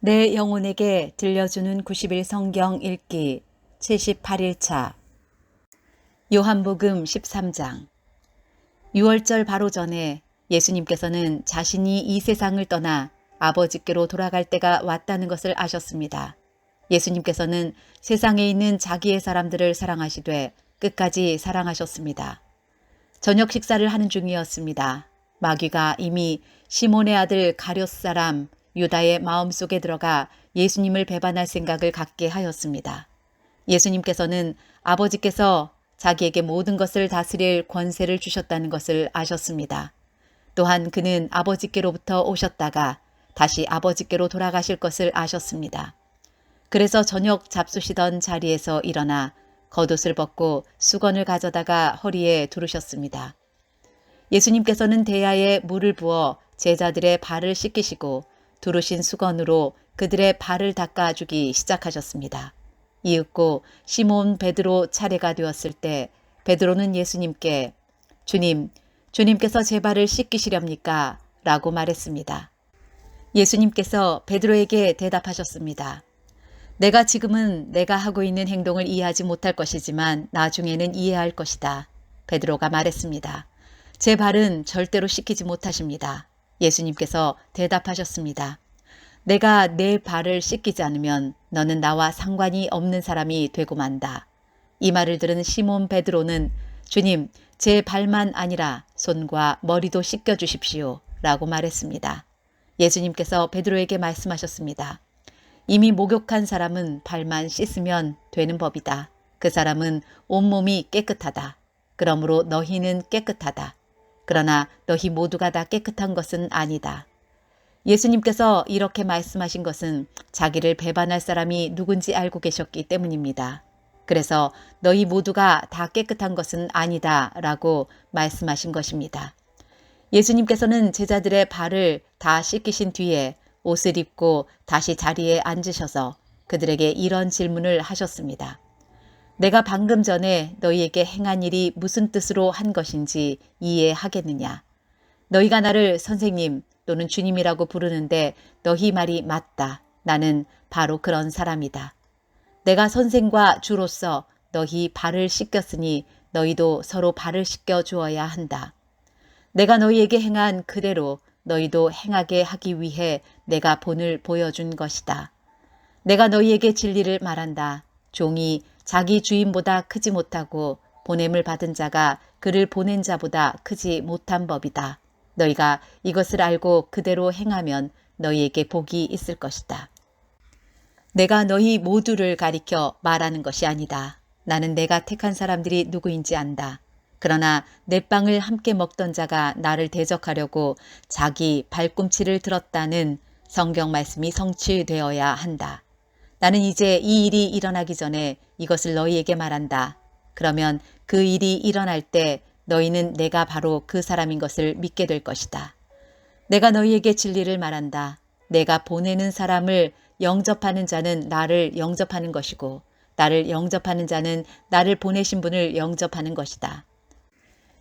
내 영혼에게 들려주는 90일 성경 읽기 78일차 요한복음 13장 6월절 바로 전에 예수님께서는 자신이 이 세상을 떠나 아버지께로 돌아갈 때가 왔다는 것을 아셨습니다. 예수님께서는 세상에 있는 자기의 사람들을 사랑하시되 끝까지 사랑하셨습니다. 저녁 식사를 하는 중이었습니다. 마귀가 이미 시몬의 아들 가룟 사람 유다의 마음속에 들어가 예수님을 배반할 생각을 갖게 하였습니다. 예수님께서는 아버지께서 자기에게 모든 것을 다스릴 권세를 주셨다는 것을 아셨습니다. 또한 그는 아버지께로부터 오셨다가 다시 아버지께로 돌아가실 것을 아셨습니다. 그래서 저녁 잡수시던 자리에서 일어나 겉옷을 벗고 수건을 가져다가 허리에 두르셨습니다. 예수님께서는 대야에 물을 부어 제자들의 발을 씻기시고 두르신 수건으로 그들의 발을 닦아주기 시작하셨습니다. 이윽고 시몬 베드로 차례가 되었을 때 베드로는 예수님께 주님께서 제 발을 씻기시렵니까? 라고 말했습니다. 예수님께서 베드로에게 대답하셨습니다. 내가 지금은 내가 하고 있는 행동을 이해하지 못할 것이지만 나중에는 이해할 것이다. 베드로가 말했습니다. 제 발은 절대로 씻기지 못하십니다. 예수님께서 대답하셨습니다. 내가 내 발을 씻기지 않으면 너는 나와 상관이 없는 사람이 되고 만다. 이 말을 들은 시몬 베드로는 주님, 제 발만 아니라 손과 머리도 씻겨 주십시오. 라고 말했습니다. 예수님께서 베드로에게 말씀하셨습니다. 이미 목욕한 사람은 발만 씻으면 되는 법이다. 그 사람은 온몸이 깨끗하다. 그러므로 너희는 깨끗하다. 그러나 너희 모두가 다 깨끗한 것은 아니다. 예수님께서 이렇게 말씀하신 것은 자기를 배반할 사람이 누군지 알고 계셨기 때문입니다. 그래서 너희 모두가 다 깨끗한 것은 아니다 라고 말씀하신 것입니다. 예수님께서는 제자들의 발을 다 씻기신 뒤에 옷을 입고 다시 자리에 앉으셔서 그들에게 이런 질문을 하셨습니다. 내가 방금 전에 너희에게 행한 일이 무슨 뜻으로 한 것인지 이해하겠느냐? 너희가 나를 선생님 또는 주님이라고 부르는데 너희 말이 맞다. 나는 바로 그런 사람이다. 내가 선생과 주로서 너희 발을 씻겼으니 너희도 서로 발을 씻겨 주어야 한다. 내가 너희에게 행한 그대로 너희도 행하게 하기 위해 내가 본을 보여준 것이다. 내가 너희에게 진리를 말한다. 종이 자기 주인보다 크지 못하고 보냄을 받은 자가 그를 보낸 자보다 크지 못한 법이다. 너희가 이것을 알고 그대로 행하면 너희에게 복이 있을 것이다. 내가 너희 모두를 가리켜 말하는 것이 아니다. 나는 내가 택한 사람들이 누구인지 안다. 그러나 내 빵을 함께 먹던 자가 나를 대적하려고 자기 발꿈치를 들었다는 성경 말씀이 성취되어야 한다. 나는 이제 이 일이 일어나기 전에 이것을 너희에게 말한다. 그러면 그 일이 일어날 때 너희는 내가 바로 그 사람인 것을 믿게 될 것이다. 내가 너희에게 진리를 말한다. 내가 보내는 사람을 영접하는 자는 나를 영접하는 것이고 나를 영접하는 자는 나를 보내신 분을 영접하는 것이다.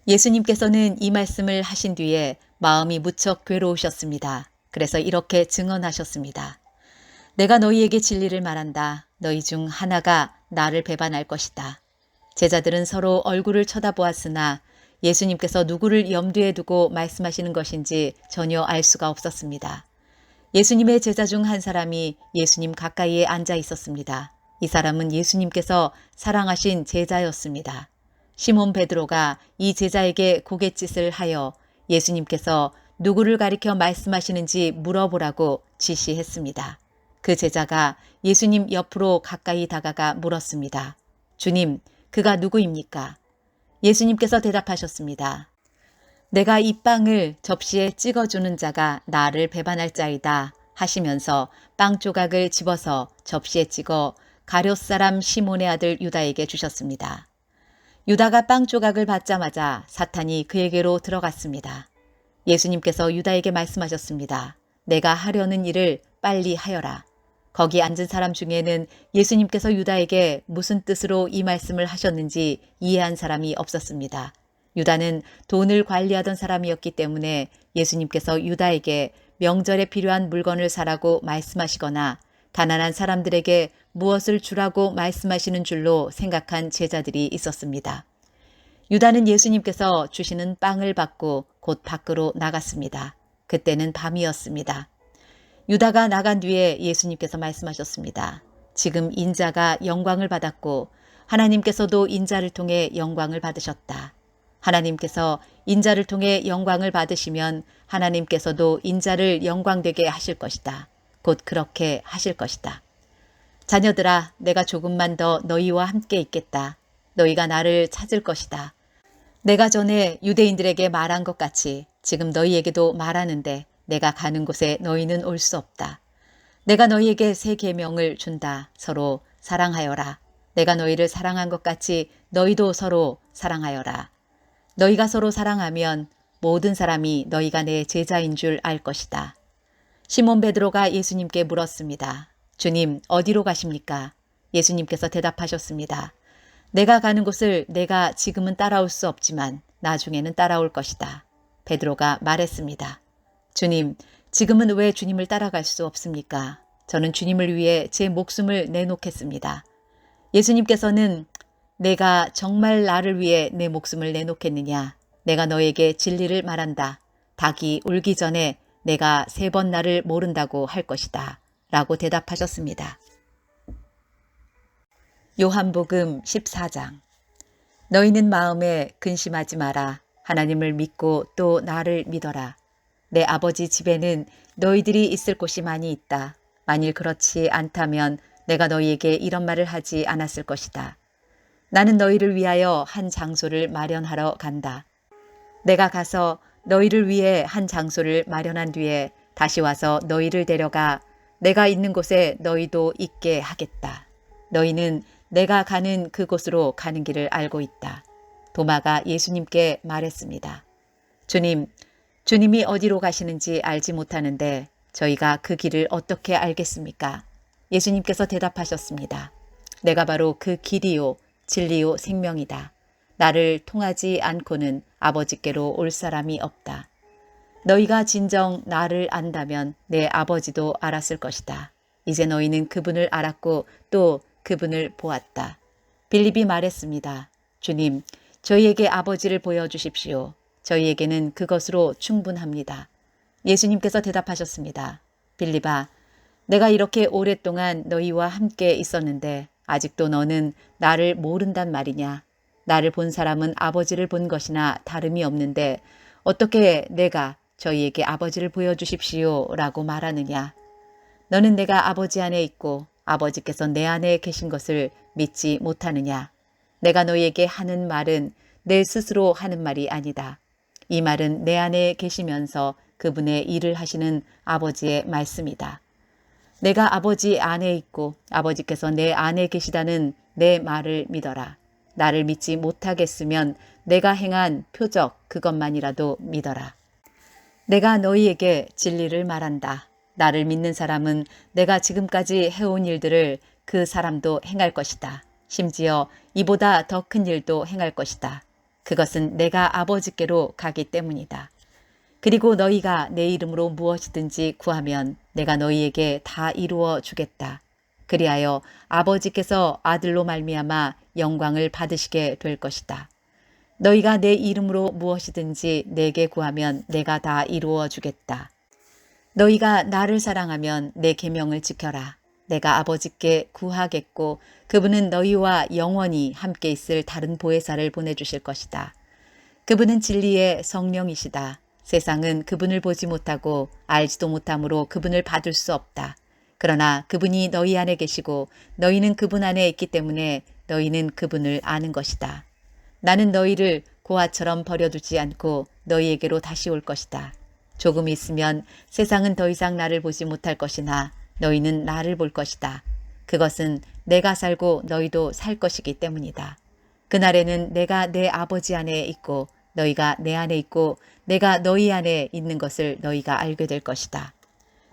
예수님께서는 이 말씀을 하신 뒤에 마음이 무척 괴로우셨습니다. 그래서 이렇게 증언하셨습니다. 내가 너희에게 진리를 말한다. 너희 중 하나가 나를 배반할 것이다. 제자들은 서로 얼굴을 쳐다보았으나 예수님께서 누구를 염두에 두고 말씀하시는 것인지 전혀 알 수가 없었습니다. 예수님의 제자 중 한 사람이 예수님 가까이에 앉아 있었습니다. 이 사람은 예수님께서 사랑하신 제자였습니다. 시몬 베드로가 이 제자에게 고갯짓을 하여 예수님께서 누구를 가리켜 말씀하시는지 물어보라고 지시했습니다. 그 제자가 예수님 옆으로 가까이 다가가 물었습니다. 주님, 그가 누구입니까? 예수님께서 대답하셨습니다. 내가 이 빵을 접시에 찍어주는 자가 나를 배반할 자이다 하시면서 빵 조각을 집어서 접시에 찍어 가룟 사람 시몬의 아들 유다에게 주셨습니다. 유다가 빵 조각을 받자마자 사탄이 그에게로 들어갔습니다. 예수님께서 유다에게 말씀하셨습니다. 내가 하려는 일을 빨리 하여라. 거기 앉은 사람 중에는 예수님께서 유다에게 무슨 뜻으로 이 말씀을 하셨는지 이해한 사람이 없었습니다. 유다는 돈을 관리하던 사람이었기 때문에 예수님께서 유다에게 명절에 필요한 물건을 사라고 말씀하시거나 가난한 사람들에게 무엇을 주라고 말씀하시는 줄로 생각한 제자들이 있었습니다. 유다는 예수님께서 주시는 빵을 받고 곧 밖으로 나갔습니다. 그때는 밤이었습니다. 유다가 나간 뒤에 예수님께서 말씀하셨습니다. 지금 인자가 영광을 받았고 하나님께서도 인자를 통해 영광을 받으셨다. 하나님께서 인자를 통해 영광을 받으시면 하나님께서도 인자를 영광되게 하실 것이다. 곧 그렇게 하실 것이다. 자녀들아, 내가 조금만 더 너희와 함께 있겠다. 너희가 나를 찾을 것이다. 내가 전에 유대인들에게 말한 것 같이 지금 너희에게도 말하는데 내가 가는 곳에 너희는 올 수 없다. 내가 너희에게 새 계명을 준다. 서로 사랑하여라. 내가 너희를 사랑한 것 같이 너희도 서로 사랑하여라. 너희가 서로 사랑하면 모든 사람이 너희가 내 제자인 줄 알 것이다. 시몬 베드로가 예수님께 물었습니다. 주님, 어디로 가십니까? 예수님께서 대답하셨습니다. 내가 가는 곳을 내가 지금은 따라올 수 없지만 나중에는 따라올 것이다. 베드로가 말했습니다. 주님, 지금은 왜 주님을 따라갈 수 없습니까? 저는 주님을 위해 제 목숨을 내놓겠습니다. 예수님께서는 내가 정말 나를 위해 내 목숨을 내놓겠느냐? 내가 너에게 진리를 말한다. 닭이 울기 전에 내가 3번 나를 모른다고 할 것이다. 라고 대답하셨습니다. 요한복음 14장. 너희는 마음에 근심하지 마라. 하나님을 믿고 또 나를 믿어라. 내 아버지 집에는 너희들이 있을 곳이 많이 있다. 만일 그렇지 않다면 내가 너희에게 이런 말을 하지 않았을 것이다. 나는 너희를 위하여 한 장소를 마련하러 간다. 내가 가서 너희를 위해 한 장소를 마련한 뒤에 다시 와서 너희를 데려가 내가 있는 곳에 너희도 있게 하겠다. 너희는 내가 가는 그곳으로 가는 길을 알고 있다. 도마가 예수님께 말했습니다. 주님, 주님이 어디로 가시는지 알지 못하는데 저희가 그 길을 어떻게 알겠습니까? 예수님께서 대답하셨습니다. 내가 바로 그 길이요, 진리요, 생명이다. 나를 통하지 않고는 아버지께로 올 사람이 없다. 너희가 진정 나를 안다면 내 아버지도 알았을 것이다. 이제 너희는 그분을 알았고 또 그분을 보았다. 빌립이 말했습니다. 주님, 저희에게 아버지를 보여주십시오. 저희에게는 그것으로 충분합니다. 예수님께서 대답하셨습니다. 빌립아, 내가 이렇게 오랫동안 너희와 함께 있었는데 아직도 너는 나를 모른단 말이냐? 나를 본 사람은 아버지를 본 것이나 다름이 없는데 어떻게 내가 저희에게 아버지를 보여주십시오 라고 말하느냐? 너는 내가 아버지 안에 있고 아버지께서 내 안에 계신 것을 믿지 못하느냐? 내가 너희에게 하는 말은 내 스스로 하는 말이 아니다. 이 말은 내 안에 계시면서 그분의 일을 하시는 아버지의 말씀이다. 내가 아버지 안에 있고 아버지께서 내 안에 계시다는 내 말을 믿어라. 나를 믿지 못하겠으면 내가 행한 표적 그것만이라도 믿어라. 내가 너희에게 진리를 말한다. 나를 믿는 사람은 내가 지금까지 해온 일들을 그 사람도 행할 것이다. 심지어 이보다 더 큰 일도 행할 것이다. 그것은 내가 아버지께로 가기 때문이다. 그리고 너희가 내 이름으로 무엇이든지 구하면 내가 너희에게 다 이루어 주겠다. 그리하여 아버지께서 아들로 말미암아 영광을 받으시게 될 것이다. 너희가 내 이름으로 무엇이든지 내게 구하면 내가 다 이루어 주겠다. 너희가 나를 사랑하면 내 계명을 지켜라. 내가 아버지께 구하겠고 그분은 너희와 영원히 함께 있을 다른 보혜사를 보내주실 것이다. 그분은 진리의 성령이시다. 세상은 그분을 보지 못하고 알지도 못하므로 그분을 받을 수 없다. 그러나 그분이 너희 안에 계시고 너희는 그분 안에 있기 때문에 너희는 그분을 아는 것이다. 나는 너희를 고아처럼 버려두지 않고 너희에게로 다시 올 것이다. 조금 있으면 세상은 더 이상 나를 보지 못할 것이나 너희는 나를 볼 것이다. 그것은 내가 살고 너희도 살 것이기 때문이다. 그날에는 내가 내 아버지 안에 있고 너희가 내 안에 있고 내가 너희 안에 있는 것을 너희가 알게 될 것이다.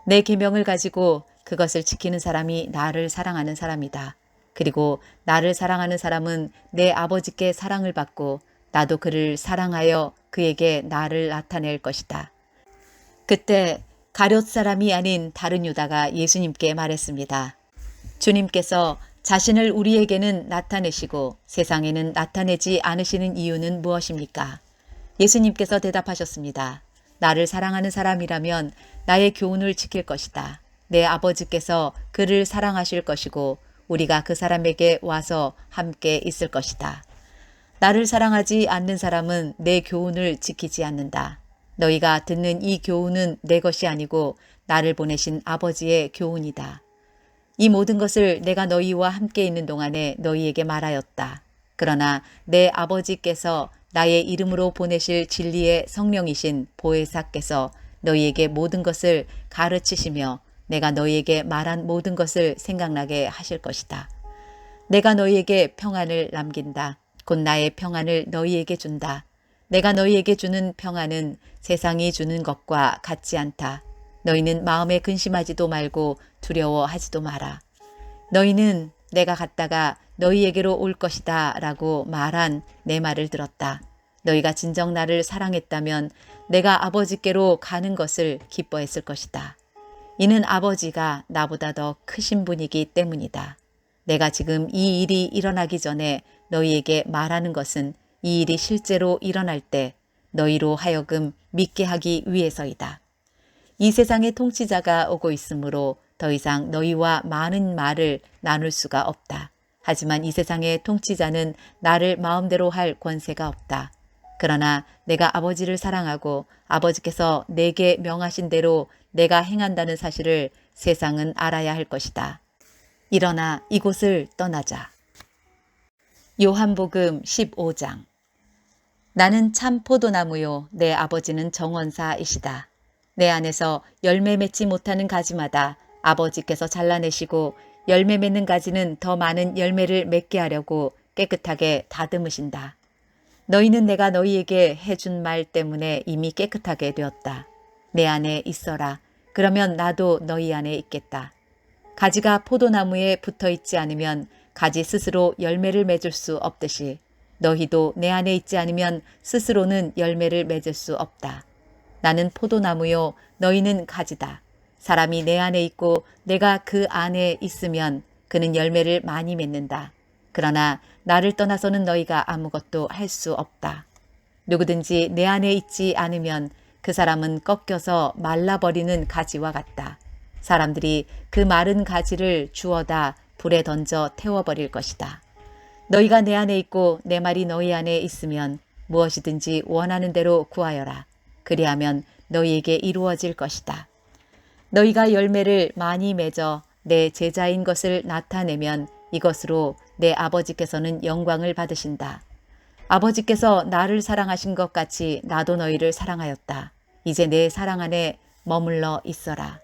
내 계명을 가지고 그것을 지키는 사람이 나를 사랑하는 사람이다. 그리고 나를 사랑하는 사람은 내 아버지께 사랑을 받고 나도 그를 사랑하여 그에게 나를 나타낼 것이다. 그때 가룟 사람이 아닌 다른 유다가 예수님께 말했습니다. 주님께서 자신을 우리에게는 나타내시고 세상에는 나타내지 않으시는 이유는 무엇입니까? 예수님께서 대답하셨습니다. 나를 사랑하는 사람이라면 나의 교훈을 지킬 것이다. 내 아버지께서 그를 사랑하실 것이고 우리가 그 사람에게 와서 함께 있을 것이다. 나를 사랑하지 않는 사람은 내 교훈을 지키지 않는다. 너희가 듣는 이 교훈은 내 것이 아니고 나를 보내신 아버지의 교훈이다. 이 모든 것을 내가 너희와 함께 있는 동안에 너희에게 말하였다. 그러나 내 아버지께서 나의 이름으로 보내실 진리의 성령이신 보혜사께서 너희에게 모든 것을 가르치시며 내가 너희에게 말한 모든 것을 생각나게 하실 것이다. 내가 너희에게 평안을 남긴다. 곧 나의 평안을 너희에게 준다. 내가 너희에게 주는 평안은 세상이 주는 것과 같지 않다. 너희는 마음에 근심하지도 말고 두려워하지도 마라. 너희는 내가 갔다가 너희에게로 올 것이다 라고 말한 내 말을 들었다. 너희가 진정 나를 사랑했다면 내가 아버지께로 가는 것을 기뻐했을 것이다. 이는 아버지가 나보다 더 크신 분이기 때문이다. 내가 지금 이 일이 일어나기 전에 너희에게 말하는 것은 이 일이 실제로 일어날 때 너희로 하여금 믿게 하기 위해서이다. 이 세상의 통치자가 오고 있으므로 더 이상 너희와 많은 말을 나눌 수가 없다. 하지만 이 세상의 통치자는 나를 마음대로 할 권세가 없다. 그러나 내가 아버지를 사랑하고 아버지께서 내게 명하신 대로 내가 행한다는 사실을 세상은 알아야 할 것이다. 일어나 이곳을 떠나자. 요한복음 15장. 나는 참 포도나무요 내 아버지는 정원사이시다. 내 안에서 열매 맺지 못하는 가지마다 아버지께서 잘라내시고 열매 맺는 가지는 더 많은 열매를 맺게 하려고 깨끗하게 다듬으신다. 너희는 내가 너희에게 해준 말 때문에 이미 깨끗하게 되었다. 내 안에 있어라. 그러면 나도 너희 안에 있겠다. 가지가 포도나무에 붙어 있지 않으면 가지 스스로 열매를 맺을 수 없듯이 너희도 내 안에 있지 않으면 스스로는 열매를 맺을 수 없다. 나는 포도나무요 너희는 가지다. 사람이 내 안에 있고 내가 그 안에 있으면 그는 열매를 많이 맺는다. 그러나 나를 떠나서는 너희가 아무것도 할 수 없다. 누구든지 내 안에 있지 않으면 그 사람은 꺾여서 말라버리는 가지와 같다. 사람들이 그 마른 가지를 주워다 불에 던져 태워버릴 것이다. 너희가 내 안에 있고 내 말이 너희 안에 있으면 무엇이든지 원하는 대로 구하여라. 그리하면 너희에게 이루어질 것이다. 너희가 열매를 많이 맺어 내 제자인 것을 나타내면 이것으로 내 아버지께서는 영광을 받으신다. 아버지께서 나를 사랑하신 것 같이 나도 너희를 사랑하였다. 이제 내 사랑 안에 머물러 있어라.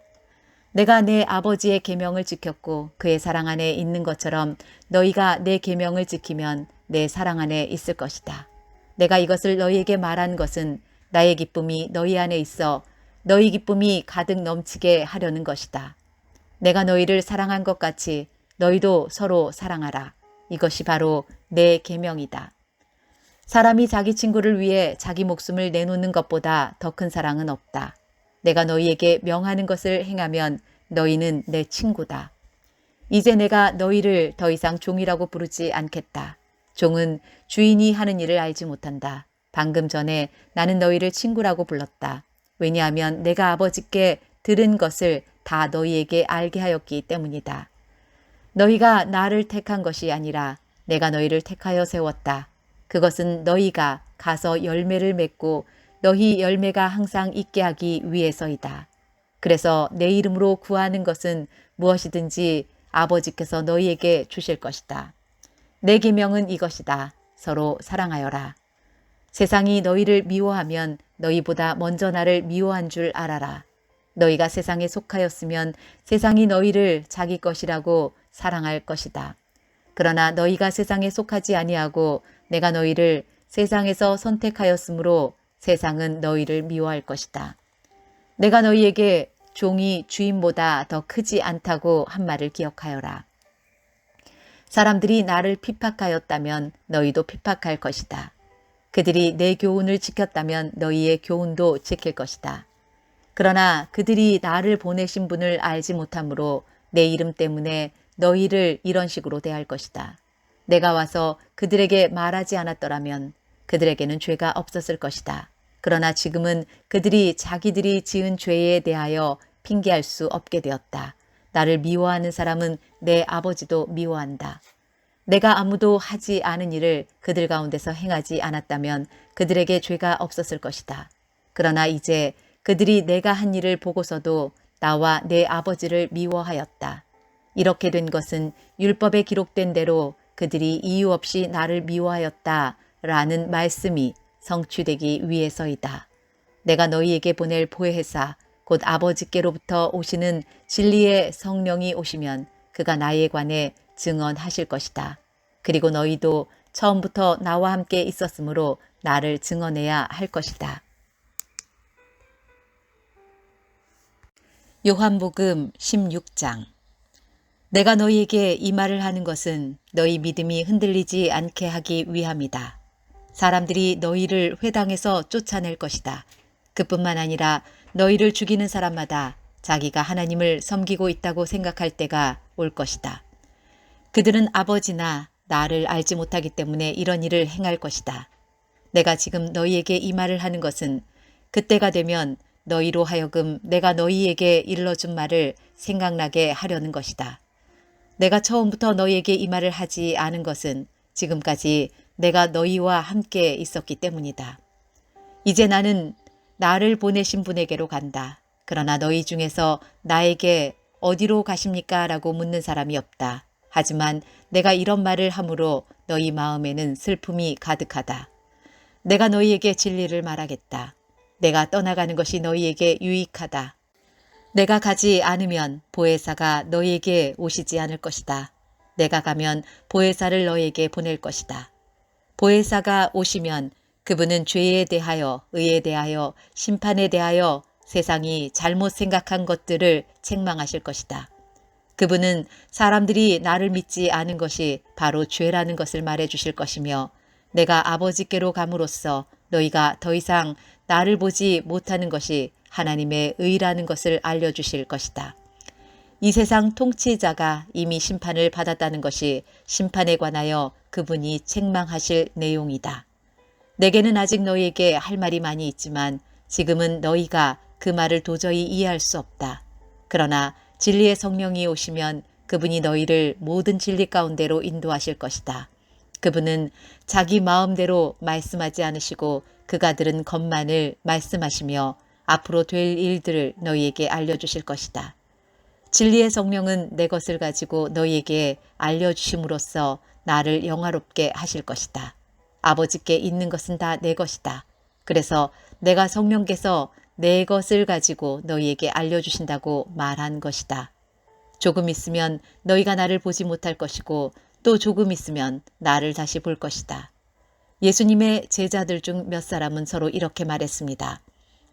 내가 내 아버지의 계명을 지켰고 그의 사랑 안에 있는 것처럼 너희가 내 계명을 지키면 내 사랑 안에 있을 것이다. 내가 이것을 너희에게 말한 것은 나의 기쁨이 너희 안에 있어 너희 기쁨이 가득 넘치게 하려는 것이다. 내가 너희를 사랑한 것 같이 너희도 서로 사랑하라. 이것이 바로 내 계명이다. 사람이 자기 친구를 위해 자기 목숨을 내놓는 것보다 더 큰 사랑은 없다. 내가 너희에게 명하는 것을 행하면 너희는 내 친구다. 이제 내가 너희를 더 이상 종이라고 부르지 않겠다. 종은 주인이 하는 일을 알지 못한다. 방금 전에 나는 너희를 친구라고 불렀다. 왜냐하면 내가 아버지께 들은 것을 다 너희에게 알게 하였기 때문이다. 너희가 나를 택한 것이 아니라 내가 너희를 택하여 세웠다. 그것은 너희가 가서 열매를 맺고 너희 열매가 항상 있게 하기 위해서이다. 그래서 내 이름으로 구하는 것은 무엇이든지 아버지께서 너희에게 주실 것이다. 내 계명은 이것이다. 서로 사랑하여라. 세상이 너희를 미워하면 너희보다 먼저 나를 미워한 줄 알아라. 너희가 세상에 속하였으면 세상이 너희를 자기 것이라고 사랑할 것이다. 그러나 너희가 세상에 속하지 아니하고 내가 너희를 세상에서 선택하였으므로 세상은 너희를 미워할 것이다. 내가 너희에게 종이 주인보다 더 크지 않다고 한 말을 기억하여라. 사람들이 나를 핍박하였다면 너희도 핍박할 것이다. 그들이 내 교훈을 지켰다면 너희의 교훈도 지킬 것이다. 그러나 그들이 나를 보내신 분을 알지 못하므로 내 이름 때문에 너희를 이런 식으로 대할 것이다. 내가 와서 그들에게 말하지 않았더라면 그들에게는 죄가 없었을 것이다. 그러나 지금은 그들이 자기들이 지은 죄에 대하여 핑계할 수 없게 되었다. 나를 미워하는 사람은 내 아버지도 미워한다. 내가 아무도 하지 않은 일을 그들 가운데서 행하지 않았다면 그들에게 죄가 없었을 것이다. 그러나 이제 그들이 내가 한 일을 보고서도 나와 내 아버지를 미워하였다. 이렇게 된 것은 율법에 기록된 대로 그들이 이유 없이 나를 미워하였다라는 말씀이 성취되기 위해서이다. 내가 너희에게 보낼 보혜사 곧 아버지께로부터 오시는 진리의 성령이 오시면 그가 나에 관해 증언하실 것이다. 그리고 너희도 처음부터 나와 함께 있었으므로 나를 증언해야 할 것이다. 요한복음 16장. 내가 너희에게 이 말을 하는 것은 너희 믿음이 흔들리지 않게 하기 위함이다. 사람들이 너희를 회당에서 쫓아낼 것이다. 그뿐만 아니라 너희를 죽이는 사람마다 자기가 하나님을 섬기고 있다고 생각할 때가 올 것이다. 그들은 아버지나 나를 알지 못하기 때문에 이런 일을 행할 것이다. 내가 지금 너희에게 이 말을 하는 것은 그때가 되면 너희로 하여금 내가 너희에게 일러준 말을 생각나게 하려는 것이다. 내가 처음부터 너희에게 이 말을 하지 않은 것은 지금까지 내가 너희와 함께 있었기 때문이다. 이제 나는 나를 보내신 분에게로 간다. 그러나 너희 중에서 나에게 어디로 가십니까? 라고 묻는 사람이 없다. 하지만 내가 이런 말을 함으로 너희 마음에는 슬픔이 가득하다. 내가 너희에게 진리를 말하겠다. 내가 떠나가는 것이 너희에게 유익하다. 내가 가지 않으면 보혜사가 너희에게 오시지 않을 것이다. 내가 가면 보혜사를 너희에게 보낼 것이다. 보혜사가 오시면 그분은 죄에 대하여, 의에 대하여, 심판에 대하여 세상이 잘못 생각한 것들을 책망하실 것이다. 그분은 사람들이 나를 믿지 않은 것이 바로 죄라는 것을 말해 주실 것이며 내가 아버지께로 감으로써 너희가 더 이상 나를 보지 못하는 것이 하나님의 의라는 것을 알려주실 것이다. 이 세상 통치자가 이미 심판을 받았다는 것이 심판에 관하여 그분이 책망하실 내용이다. 내게는 아직 너희에게 할 말이 많이 있지만 지금은 너희가 그 말을 도저히 이해할 수 없다. 그러나 진리의 성령이 오시면 그분이 너희를 모든 진리 가운데로 인도하실 것이다. 그분은 자기 마음대로 말씀하지 않으시고 그가 들은 것만을 말씀하시며 앞으로 될 일들을 너희에게 알려주실 것이다. 진리의 성령은 내 것을 가지고 너희에게 알려주심으로써 나를 영화롭게 하실 것이다. 아버지께 있는 것은 다 내 것이다. 그래서 내가 성령께서 내 것을 가지고 너희에게 알려주신다고 말한 것이다. 조금 있으면 너희가 나를 보지 못할 것이고 또 조금 있으면 나를 다시 볼 것이다. 예수님의 제자들 중 몇 사람은 서로 이렇게 말했습니다.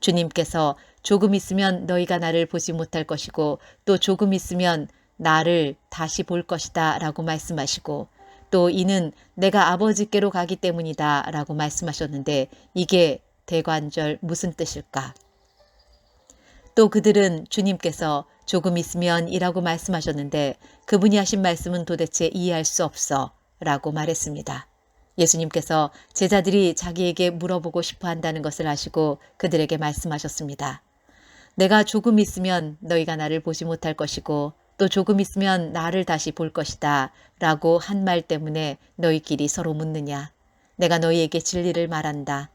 주님께서 조금 있으면 너희가 나를 보지 못할 것이고 또 조금 있으면 나를 다시 볼 것이다 라고 말씀하시고 또 이는 내가 아버지께로 가기 때문이다 라고 말씀하셨는데 이게 대관절 무슨 뜻일까? 또 그들은 주님께서 조금 있으면 이라고 말씀하셨는데 그분이 하신 말씀은 도대체 이해할 수 없어 라고 말했습니다. 예수님께서 제자들이 자기에게 물어보고 싶어 한다는 것을 아시고 그들에게 말씀하셨습니다. 내가 조금 있으면 너희가 나를 보지 못할 것이고 또 조금 있으면 나를 다시 볼 것이다 라고 한 말 때문에 너희끼리 서로 묻느냐. 내가 너희에게 진리를 말한다.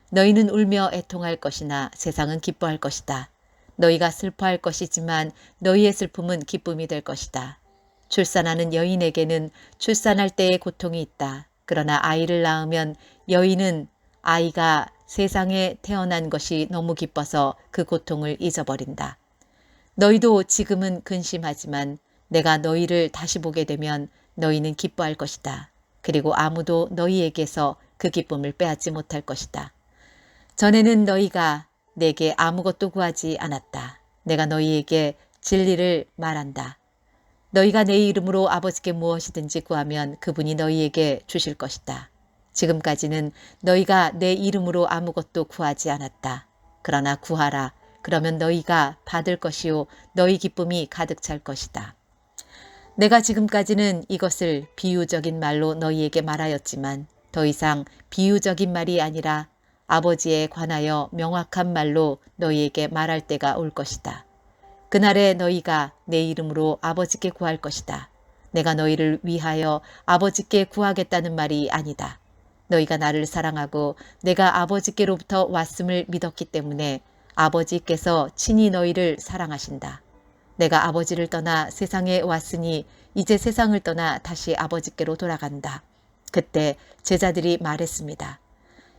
너희는 울며 애통할 것이나 세상은 기뻐할 것이다. 너희가 슬퍼할 것이지만 너희의 슬픔은 기쁨이 될 것이다. 출산하는 여인에게는 출산할 때의 고통이 있다. 그러나 아이를 낳으면 여인은 아이가 세상에 태어난 것이 너무 기뻐서 그 고통을 잊어버린다. 너희도 지금은 근심하지만 내가 너희를 다시 보게 되면 너희는 기뻐할 것이다. 그리고 아무도 너희에게서 그 기쁨을 빼앗지 못할 것이다. 전에는 너희가 내게 아무것도 구하지 않았다. 내가 너희에게 진리를 말한다. 너희가 내 이름으로 아버지께 무엇이든지 구하면 그분이 너희에게 주실 것이다. 지금까지는 너희가 내 이름으로 아무것도 구하지 않았다. 그러나 구하라. 그러면 너희가 받을 것이요 너희 기쁨이 가득 찰 것이다. 내가 지금까지는 이것을 비유적인 말로 너희에게 말하였지만 더 이상 비유적인 말이 아니라 아버지에 관하여 명확한 말로 너희에게 말할 때가 올 것이다. 그날에 너희가 내 이름으로 아버지께 구할 것이다. 내가 너희를 위하여 아버지께 구하겠다는 말이 아니다. 너희가 나를 사랑하고 내가 아버지께로부터 왔음을 믿었기 때문에 아버지께서 친히 너희를 사랑하신다. 내가 아버지를 떠나 세상에 왔으니 이제 세상을 떠나 다시 아버지께로 돌아간다. 그때 제자들이 말했습니다.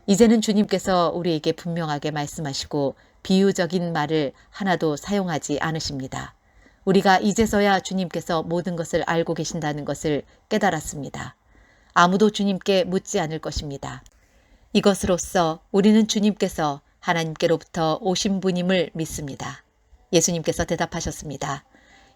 이제는 주님께서 우리에게 분명하게 말씀하시고 비유적인 말을 하나도 사용하지 않으십니다. 우리가 이제서야 주님께서 모든 것을 알고 계신다는 것을 깨달았습니다. 아무도 주님께 묻지 않을 것입니다. 이것으로써 우리는 주님께서 하나님께로부터 오신 분임을 믿습니다. 예수님께서 대답하셨습니다.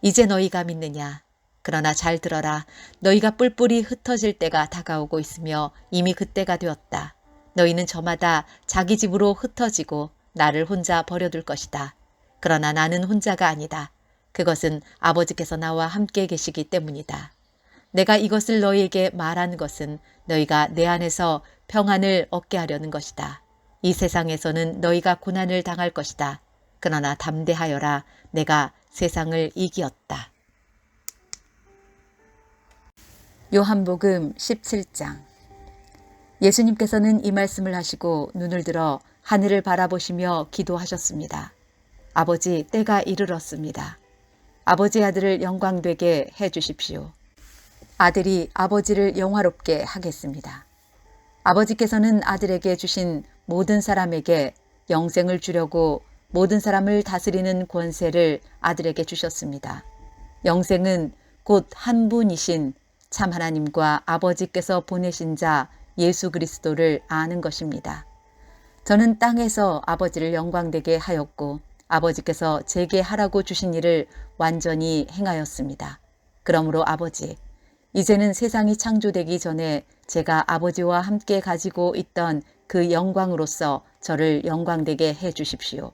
이제 너희가 믿느냐? 그러나 잘 들어라. 너희가 뿔뿔이 흩어질 때가 다가오고 있으며 이미 그때가 되었다. 너희는 저마다 자기 집으로 흩어지고 나를 혼자 버려둘 것이다. 그러나 나는 혼자가 아니다. 그것은 아버지께서 나와 함께 계시기 때문이다. 내가 이것을 너희에게 말하는 것은 너희가 내 안에서 평안을 얻게 하려는 것이다. 이 세상에서는 너희가 고난을 당할 것이다. 그러나 담대하여라. 내가 세상을 이기었다. 요한복음 17장. 예수님께서는 이 말씀을 하시고 눈을 들어 하늘을 바라보시며 기도하셨습니다. 아버지, 때가 이르렀습니다. 아버지의 아들을 영광되게 해 주십시오. 아들이 아버지를 영화롭게 하겠습니다. 아버지께서는 아들에게 주신 모든 사람에게 영생을 주려고 모든 사람을 다스리는 권세를 아들에게 주셨습니다. 영생은 곧 한 분이신 참 하나님과 아버지께서 보내신 자 예수 그리스도를 아는 것입니다. 저는 땅에서 아버지를 영광되게 하였고 아버지께서 제게 하라고 주신 일을 완전히 행하였습니다. 그러므로 아버지, 이제는 세상이 창조되기 전에 제가 아버지와 함께 가지고 있던 그 영광으로서 저를 영광되게 해 주십시오.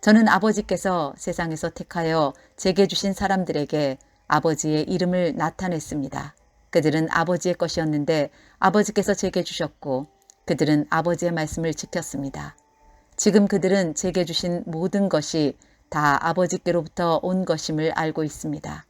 저는 아버지께서 세상에서 택하여 제게 주신 사람들에게 아버지의 이름을 나타냈습니다. 그들은 아버지의 것이었는데 아버지께서 제게 주셨고 그들은 아버지의 말씀을 지켰습니다. 지금 그들은 제게 주신 모든 것이 다 아버지께로부터 온 것임을 알고 있습니다.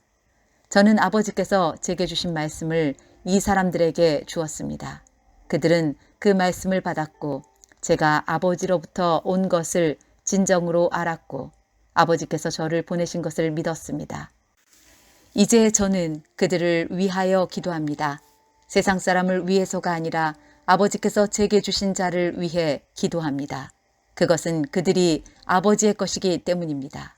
저는 아버지께서 제게 주신 말씀을 이 사람들에게 주었습니다. 그들은 그 말씀을 받았고 제가 아버지로부터 온 것을 진정으로 알았고 아버지께서 저를 보내신 것을 믿었습니다. 이제 저는 그들을 위하여 기도합니다. 세상 사람을 위해서가 아니라 아버지께서 제게 주신 자를 위해 기도합니다. 그것은 그들이 아버지의 것이기 때문입니다.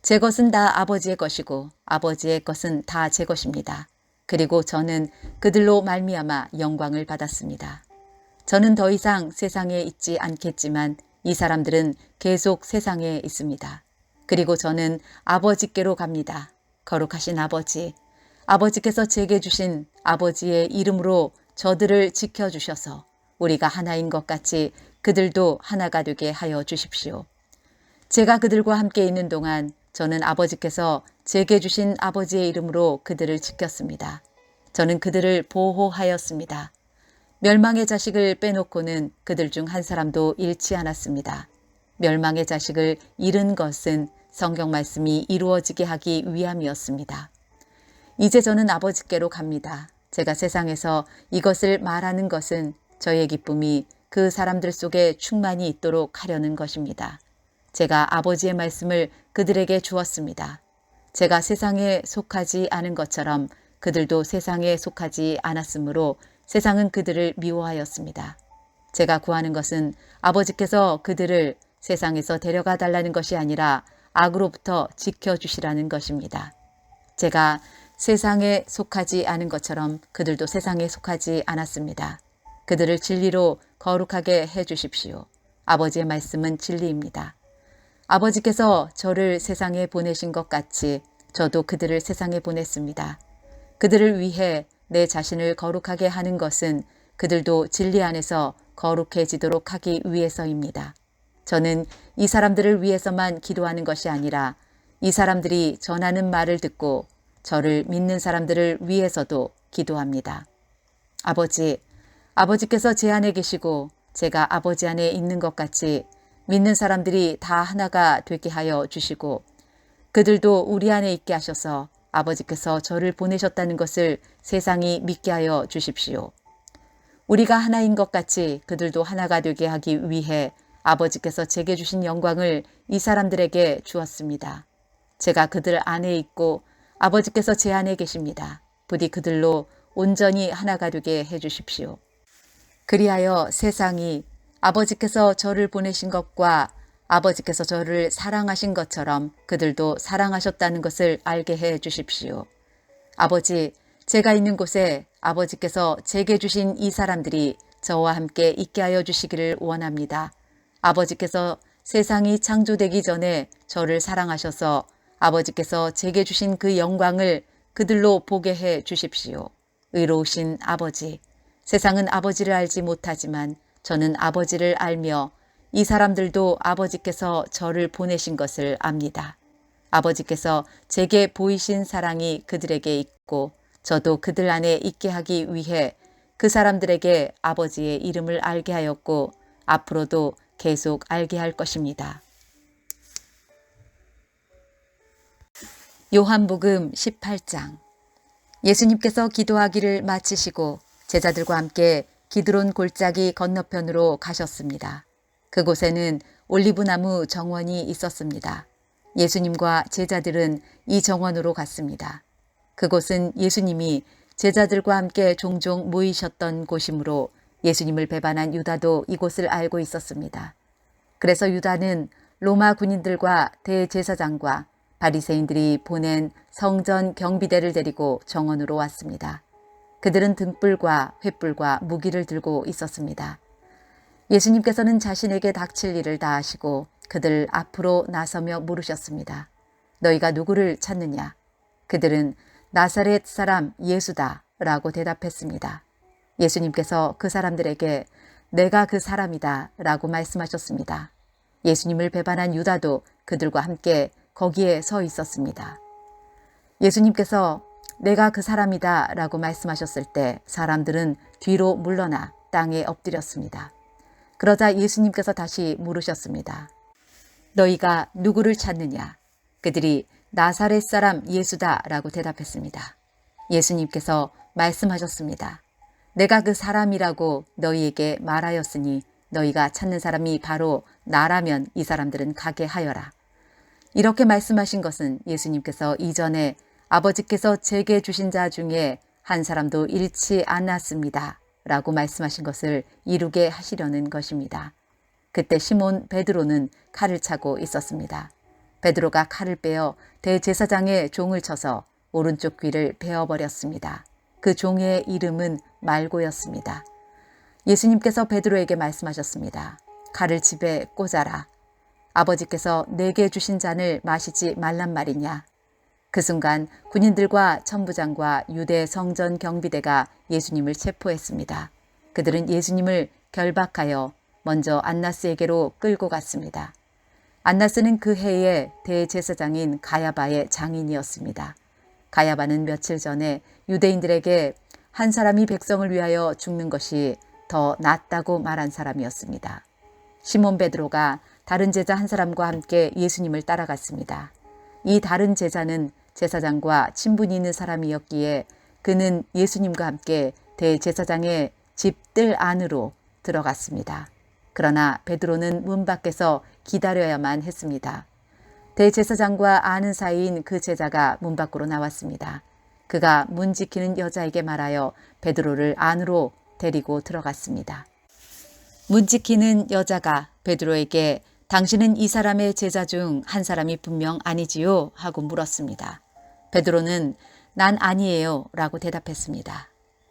제 것은 다 아버지의 것이고 아버지의 것은 다 제 것입니다. 그리고 저는 그들로 말미암아 영광을 받았습니다. 저는 더 이상 세상에 있지 않겠지만 이 사람들은 계속 세상에 있습니다. 그리고 저는 아버지께로 갑니다. 거룩하신 아버지, 아버지께서 제게 주신 아버지의 이름으로 저들을 지켜주셔서 우리가 하나인 것 같이 그들도 하나가 되게 하여 주십시오. 제가 그들과 함께 있는 동안 저는 아버지께서 제게 주신 아버지의 이름으로 그들을 지켰습니다. 저는 그들을 보호하였습니다. 멸망의 자식을 빼놓고는 그들 중 한 사람도 잃지 않았습니다. 멸망의 자식을 잃은 것은 성경 말씀이 이루어지게 하기 위함이었습니다. 이제 저는 아버지께로 갑니다. 제가 세상에서 이것을 말하는 것은 저의 기쁨이 그 사람들 속에 충만히 있도록 하려는 것입니다. 제가 아버지의 말씀을 그들에게 주었습니다. 제가 세상에 속하지 않은 것처럼 그들도 세상에 속하지 않았으므로 세상은 그들을 미워하였습니다. 제가 구하는 것은 아버지께서 그들을 세상에서 데려가 달라는 것이 아니라 악으로부터 지켜주시라는 것입니다. 제가 세상에 속하지 않은 것처럼 그들도 세상에 속하지 않았습니다. 그들을 진리로 거룩하게 해 주십시오. 아버지의 말씀은 진리입니다. 아버지께서 저를 세상에 보내신 것 같이 저도 그들을 세상에 보냈습니다. 그들을 위해 내 자신을 거룩하게 하는 것은 그들도 진리 안에서 거룩해지도록 하기 위해서입니다. 저는 이 사람들을 위해서만 기도하는 것이 아니라 이 사람들이 전하는 말을 듣고 저를 믿는 사람들을 위해서도 기도합니다. 아버지께서 제 안에 계시고 제가 아버지 안에 있는 것 같이 믿는 사람들이 다 하나가 되게 하여 주시고 그들도 우리 안에 있게 하셔서 아버지께서 저를 보내셨다는 것을 세상이 믿게 하여 주십시오. 우리가 하나인 것 같이 그들도 하나가 되게 하기 위해 아버지께서 제게 주신 영광을 이 사람들에게 주었습니다. 제가 그들 안에 있고 아버지께서 제 안에 계십니다. 부디 그들로 온전히 하나가 되게 해 주십시오. 그리하여 세상이 아버지께서 저를 보내신 것과 아버지께서 저를 사랑하신 것처럼 그들도 사랑하셨다는 것을 알게 해 주십시오. 아버지, 제가 있는 곳에 아버지께서 제게 주신 이 사람들이 저와 함께 있게 하여 주시기를 원합니다. 아버지께서 세상이 창조되기 전에 저를 사랑하셔서 아버지께서 제게 주신 그 영광을 그들로 보게 해 주십시오. 의로우신 아버지, 세상은 아버지를 알지 못하지만 저는 아버지를 알며 이 사람들도 아버지께서 저를 보내신 것을 압니다. 아버지께서 제게 보이신 사랑이 그들에게 있고 저도 그들 안에 있게 하기 위해 그 사람들에게 아버지의 이름을 알게 하였고 앞으로도 계속 알게 할 것입니다. 요한복음 18장. 예수님께서 기도하기를 마치시고 제자들과 함께 기드론 골짜기 건너편으로 가셨습니다. 그곳에는 올리브나무 정원이 있었습니다. 예수님과 제자들은 이 정원으로 갔습니다. 그곳은 예수님이 제자들과 함께 종종 모이셨던 곳이므로 예수님을 배반한 유다도 이곳을 알고 있었습니다. 그래서 유다는 로마 군인들과 대제사장과 바리새인들이 보낸 성전 경비대를 데리고 정원으로 왔습니다. 그들은 등불과 횃불과 무기를 들고 있었습니다. 예수님께서는 자신에게 닥칠 일을 다하시고 그들 앞으로 나서며 물으셨습니다. 너희가 누구를 찾느냐? 그들은 나사렛 사람 예수다 라고 대답했습니다. 예수님께서 그 사람들에게 내가 그 사람이다 라고 말씀하셨습니다. 예수님을 배반한 유다도 그들과 함께 거기에 서 있었습니다. 예수님께서 내가 그 사람이다 라고 말씀하셨을 때 사람들은 뒤로 물러나 땅에 엎드렸습니다. 그러자 예수님께서 다시 물으셨습니다. 너희가 누구를 찾느냐? 그들이 나사렛 사람 예수다 라고 대답했습니다. 예수님께서 말씀하셨습니다. 내가 그 사람이라고 너희에게 말하였으니 너희가 찾는 사람이 바로 나라면 이 사람들은 가게 하여라. 이렇게 말씀하신 것은 예수님께서 이전에 아버지께서 제게 주신 자 중에 한 사람도 잃지 않았습니다 라고 말씀하신 것을 이루게 하시려는 것입니다. 그때 시몬 베드로는 칼을 차고 있었습니다. 베드로가 칼을 빼어 대제사장의 종을 쳐서 오른쪽 귀를 베어버렸습니다. 그 종의 이름은 말고였습니다. 예수님께서 베드로에게 말씀하셨습니다. 칼을 집에 꽂아라. 아버지께서 내게 주신 잔을 마시지 말란 말이냐. 그 순간 군인들과 천부장과 유대 성전 경비대가 예수님을 체포했습니다. 그들은 예수님을 결박하여 먼저 안나스에게로 끌고 갔습니다. 안나스는 그 해의 대제사장인 가야바의 장인이었습니다. 가야바는 며칠 전에 유대인들에게 한 사람이 백성을 위하여 죽는 것이 더 낫다고 말한 사람이었습니다. 시몬 베드로가 다른 제자 한 사람과 함께 예수님을 따라갔습니다. 이 다른 제자는 제사장과 친분이 있는 사람이었기에 그는 예수님과 함께 대제사장의 집들 안으로 들어갔습니다. 그러나 베드로는 문 밖에서 기다려야만 했습니다. 대제사장과 아는 사이인 그 제자가 문 밖으로 나왔습니다. 그가 문 지키는 여자에게 말하여 베드로를 안으로 데리고 들어갔습니다. 문 지키는 여자가 베드로에게 당신은 이 사람의 제자 중 한 사람이 분명 아니지요? 하고 물었습니다. 베드로는 난 아니에요 라고 대답했습니다.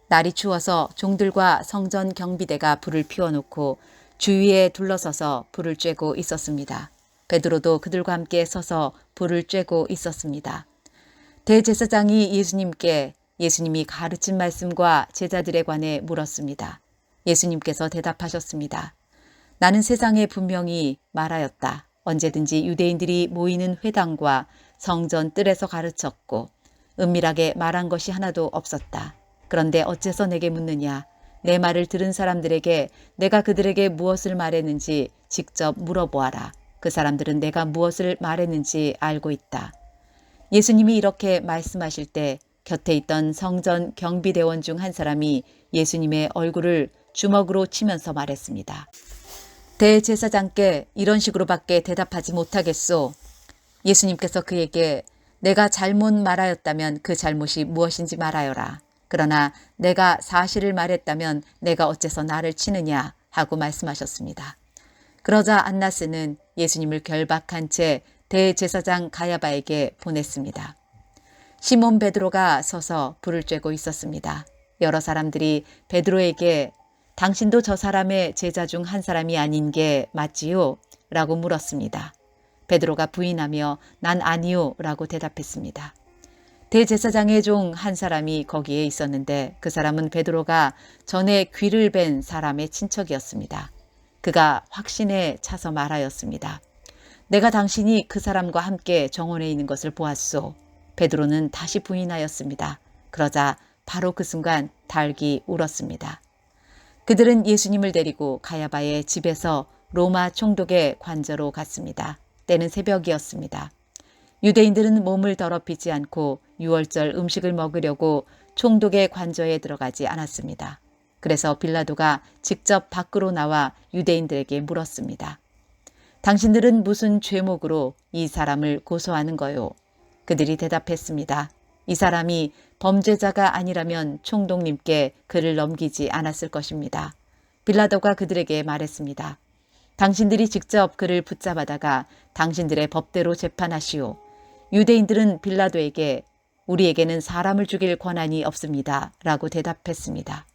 날이 추워서 종들과 성전 경비대가 불을 피워놓고 주위에 둘러서서 불을 쬐고 있었습니다. 베드로도 그들과 함께 서서 불을 쬐고 있었습니다. 대제사장이 예수님께 예수님이 가르친 말씀과 제자들에 관해 물었습니다. 예수님께서 대답하셨습니다. 나는 세상에 분명히 말하였다. 언제든지 유대인들이 모이는 회당과 성전 뜰에서 가르쳤고 은밀하게 말한 것이 하나도 없었다. 그런데 어째서 내게 묻느냐? 내 말을 들은 사람들에게 내가 그들에게 무엇을 말했는지 직접 물어보아라. 그 사람들은 내가 무엇을 말했는지 알고 있다. 예수님이 이렇게 말씀하실 때 곁에 있던 성전 경비대원 중 한 사람이 예수님의 얼굴을 주먹으로 치면서 말했습니다. 대제사장께 이런 식으로밖에 대답하지 못하겠소. 예수님께서 그에게 내가 잘못 말하였다면 그 잘못이 무엇인지 말하여라. 그러나 내가 사실을 말했다면 내가 어째서 나를 치느냐 하고 말씀하셨습니다. 그러자 안나스는 예수님을 결박한 채 대제사장 가야바에게 보냈습니다. 시몬 베드로가 서서 불을 쬐고 있었습니다. 여러 사람들이 베드로에게 당신도 저 사람의 제자 중 한 사람이 아닌 게 맞지요? 라고 물었습니다. 베드로가 부인하며 난 아니요 라고 대답했습니다. 대제사장의 종 한 사람이 거기에 있었는데 그 사람은 베드로가 전에 귀를 벤 사람의 친척이었습니다. 그가 확신에 차서 말하였습니다. 내가 당신이 그 사람과 함께 정원에 있는 것을 보았소. 베드로는 다시 부인하였습니다. 그러자 바로 그 순간 닭이 울었습니다. 그들은 예수님을 데리고 가야바의 집에서 로마 총독의 관저로 갔습니다. 때는 새벽이었습니다. 유대인들은 몸을 더럽히지 않고 유월절 음식을 먹으려고 총독의 관저에 들어가지 않았습니다. 그래서 빌라도가 직접 밖으로 나와 유대인들에게 물었습니다. 당신들은 무슨 죄목으로 이 사람을 고소하는 거요? 그들이 대답했습니다. 이 사람이 범죄자가 아니라면 총독님께 그를 넘기지 않았을 것입니다. 빌라도가 그들에게 말했습니다. 당신들이 직접 그를 붙잡아다가 당신들의 법대로 재판하시오. 유대인들은 빌라도에게 우리에게는 사람을 죽일 권한이 없습니다. 라고 대답했습니다.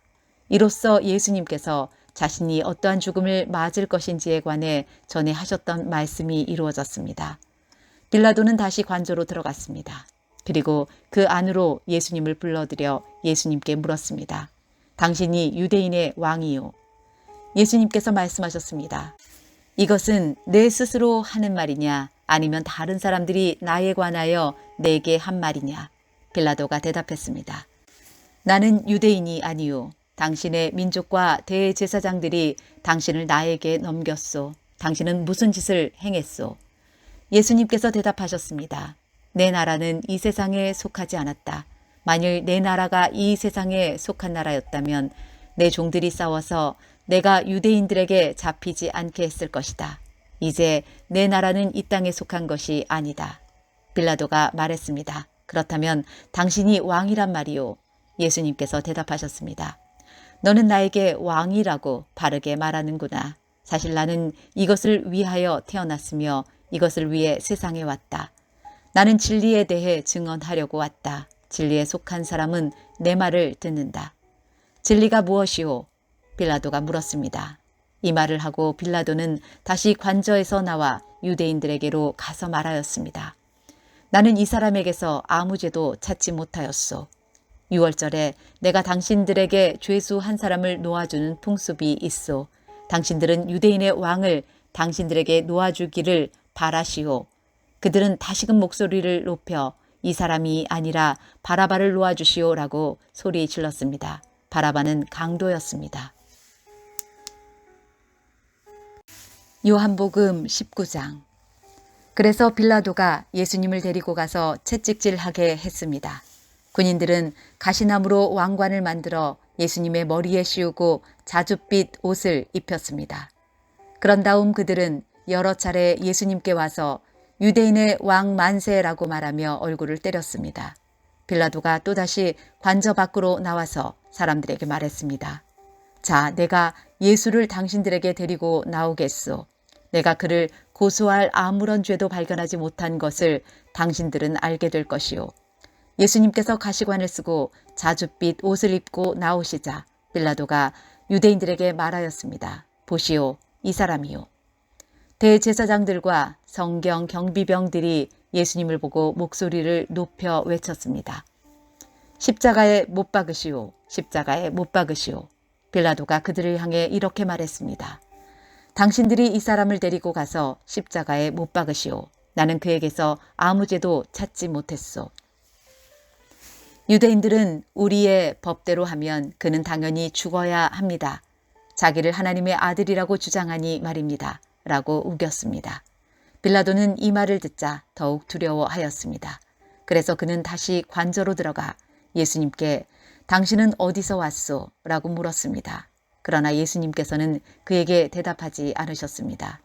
이로써 예수님께서 자신이 어떠한 죽음을 맞을 것인지에 관해 전에 하셨던 말씀이 이루어졌습니다. 빌라도는 다시 관저로 들어갔습니다. 그리고 그 안으로 예수님을 불러들여 예수님께 물었습니다. 당신이 유대인의 왕이요. 예수님께서 말씀하셨습니다. 이것은 내 스스로 하는 말이냐 아니면 다른 사람들이 나에 관하여 내게 한 말이냐. 빌라도가 대답했습니다. 나는 유대인이 아니요. 당신의 민족과 대제사장들이 당신을 나에게 넘겼소. 당신은 무슨 짓을 행했소? 예수님께서 대답하셨습니다. 내 나라는 이 세상에 속하지 않았다. 만일 내 나라가 이 세상에 속한 나라였다면 내 종들이 싸워서 내가 유대인들에게 잡히지 않게 했을 것이다. 이제 내 나라는 이 땅에 속한 것이 아니다. 빌라도가 말했습니다. 그렇다면 당신이 왕이란 말이요. 예수님께서 대답하셨습니다. 너는 나에게 왕이라고 바르게 말하는구나. 사실 나는 이것을 위하여 태어났으며 이것을 위해 세상에 왔다. 나는 진리에 대해 증언하려고 왔다. 진리에 속한 사람은 내 말을 듣는다. 진리가 무엇이오? 빌라도가 물었습니다. 이 말을 하고 빌라도는 다시 관저에서 나와 유대인들에게로 가서 말하였습니다. 나는 이 사람에게서 아무 죄도 찾지 못하였소. 유월절에 내가 당신들에게 죄수 한 사람을 놓아주는 풍습이 있소. 당신들은 유대인의 왕을 당신들에게 놓아주기를 바라시오. 그들은 다시금 목소리를 높여 이 사람이 아니라 바라바를 놓아주시오라고 소리 질렀습니다. 바라바는 강도였습니다. 요한복음 19장. 그래서 빌라도가 예수님을 데리고 가서 채찍질하게 했습니다. 군인들은 가시나무로 왕관을 만들어 예수님의 머리에 씌우고 자줏빛 옷을 입혔습니다. 그런 다음 그들은 여러 차례 예수님께 와서 유대인의 왕 만세라고 말하며 얼굴을 때렸습니다. 빌라도가 또다시 관저 밖으로 나와서 사람들에게 말했습니다. 자, 내가 예수를 당신들에게 데리고 나오겠소. 내가 그를 고소할 아무런 죄도 발견하지 못한 것을 당신들은 알게 될 것이요. 예수님께서 가시관을 쓰고 자줏빛 옷을 입고 나오시자 빌라도가 유대인들에게 말하였습니다. 보시오, 이 사람이요. 대제사장들과 성경 경비병들이 예수님을 보고 목소리를 높여 외쳤습니다. 십자가에 못 박으시오. 십자가에 못 박으시오. 빌라도가 그들을 향해 이렇게 말했습니다. 당신들이 이 사람을 데리고 가서 십자가에 못 박으시오. 나는 그에게서 아무 죄도 찾지 못했소. 유대인들은 우리의 법대로 하면 그는 당연히 죽어야 합니다. 자기를 하나님의 아들이라고 주장하니 말입니다. 라고 우겼습니다. 빌라도는 이 말을 듣자 더욱 두려워하였습니다. 그래서 그는 다시 관저로 들어가 예수님께 당신은 어디서 왔소? 라고 물었습니다. 그러나 예수님께서는 그에게 대답하지 않으셨습니다.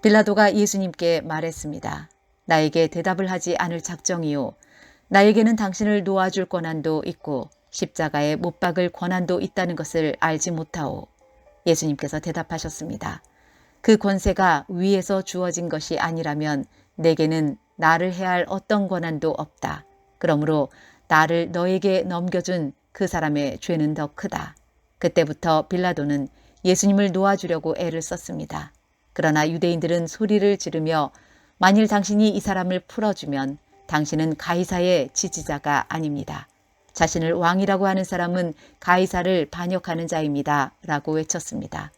빌라도가 예수님께 말했습니다. 나에게 대답을 하지 않을 작정이요. 나에게는 당신을 놓아줄 권한도 있고 십자가에 못 박을 권한도 있다는 것을 알지 못하오. 예수님께서 대답하셨습니다. 그 권세가 위에서 주어진 것이 아니라면 내게는 나를 해할 어떤 권한도 없다. 그러므로 나를 너에게 넘겨준 그 사람의 죄는 더 크다. 그때부터 빌라도는 예수님을 놓아주려고 애를 썼습니다. 그러나 유대인들은 소리를 지르며 만일 당신이 이 사람을 풀어주면 당신은 가이사의 지지자가 아닙니다. 자신을 왕이라고 하는 사람은 가이사를 반역하는 자입니다. 라고 외쳤습니다.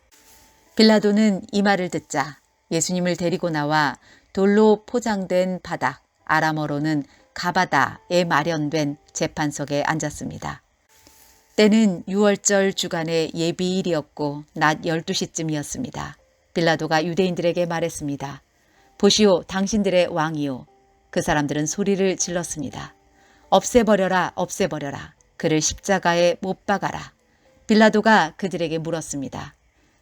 빌라도는 이 말을 듣자 예수님을 데리고 나와 돌로 포장된 바닥, 아람어로는 가바다에 마련된 재판석에 앉았습니다. 때는 6월절 주간의 예비일이었고 낮 12시쯤이었습니다. 빌라도가 유대인들에게 말했습니다. 보시오, 당신들의 왕이요. 그 사람들은 소리를 질렀습니다. 없애버려라, 없애버려라. 그를 십자가에 못 박아라. 빌라도가 그들에게 물었습니다.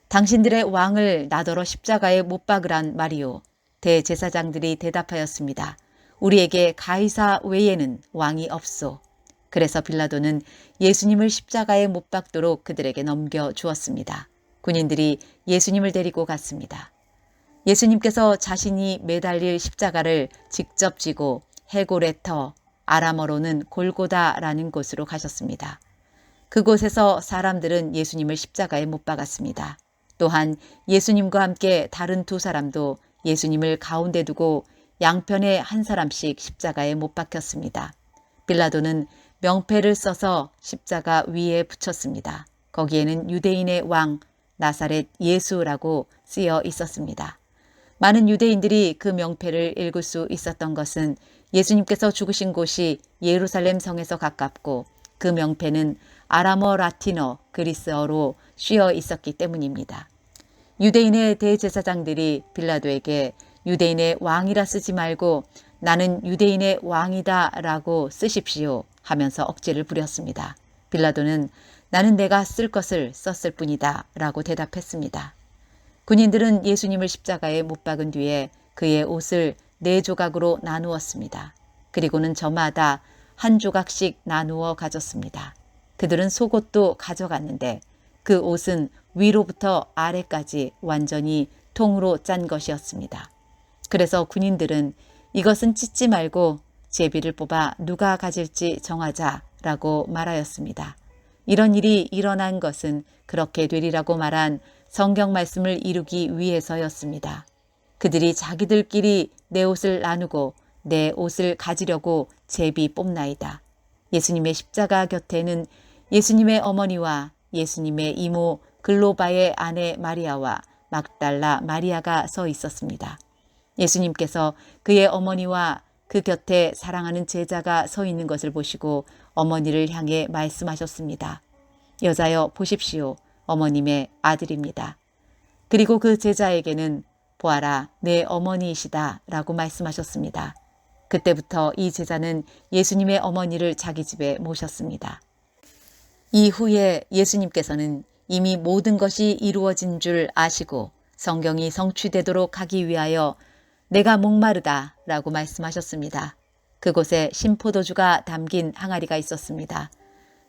당신들의 왕을 나더러 십자가에 못 박으란 말이요. 대제사장들이 대답하였습니다. 우리에게 가이사 외에는 왕이 없소. 그래서 빌라도는 예수님을 십자가에 못 박도록 그들에게 넘겨주었습니다. 군인들이 예수님을 데리고 갔습니다. 예수님께서 자신이 매달릴 십자가를 직접 지고 헤고레터, 아람어로는 골고다라는 곳으로 가셨습니다. 그곳에서 사람들은 예수님을 십자가에 못 박았습니다. 또한 예수님과 함께 다른 두 사람도 예수님을 가운데 두고 양편에 한 사람씩 십자가에 못 박혔습니다. 빌라도는 명패를 써서 십자가 위에 붙였습니다. 거기에는 유대인의 왕 나사렛 예수라고 쓰여 있었습니다. 많은 유대인들이 그 명패를 읽을 수 있었던 것은 예수님께서 죽으신 곳이 예루살렘 성에서 가깝고 그 명패는 아람어, 라틴어, 그리스어로 씌어 있었기 때문입니다. 유대인의 대제사장들이 빌라도에게 유대인의 왕이라 쓰지 말고 나는 유대인의 왕이다 라고 쓰십시오 하면서 억지를 부렸습니다. 빌라도는 나는 내가 쓸 것을 썼을 뿐이다 라고 대답했습니다. 군인들은 예수님을 십자가에 못 박은 뒤에 그의 옷을 4조각으로 나누었습니다. 그리고는 저마다 한 조각씩 나누어 가졌습니다. 그들은 속옷도 가져갔는데 그 옷은 위로부터 아래까지 완전히 통으로 짠 것이었습니다. 그래서 군인들은 이것은 찢지 말고 제비를 뽑아 누가 가질지 정하자라고 말하였습니다. 이런 일이 일어난 것은 그렇게 되리라고 말한 성경 말씀을 이루기 위해서였습니다. 그들이 자기들끼리 내 옷을 나누고 내 옷을 가지려고 제비 뽑나이다. 예수님의 십자가 곁에는 예수님의 어머니와 예수님의 이모 글로바의 아내 마리아와 막달라 마리아가 서 있었습니다. 예수님께서 그의 어머니와 그 곁에 사랑하는 제자가 서 있는 것을 보시고 어머니를 향해 말씀하셨습니다. 여자여 보십시오. 어머님의 아들입니다. 그리고 그 제자에게는 보아라 내 어머니이시다 라고 말씀하셨습니다. 그때부터 이 제자는 예수님의 어머니를 자기 집에 모셨습니다. 이후에 예수님께서는 이미 모든 것이 이루어진 줄 아시고 성경이 성취되도록 하기 위하여 내가 목마르다 라고 말씀하셨습니다. 그곳에 신포도주가 담긴 항아리가 있었습니다.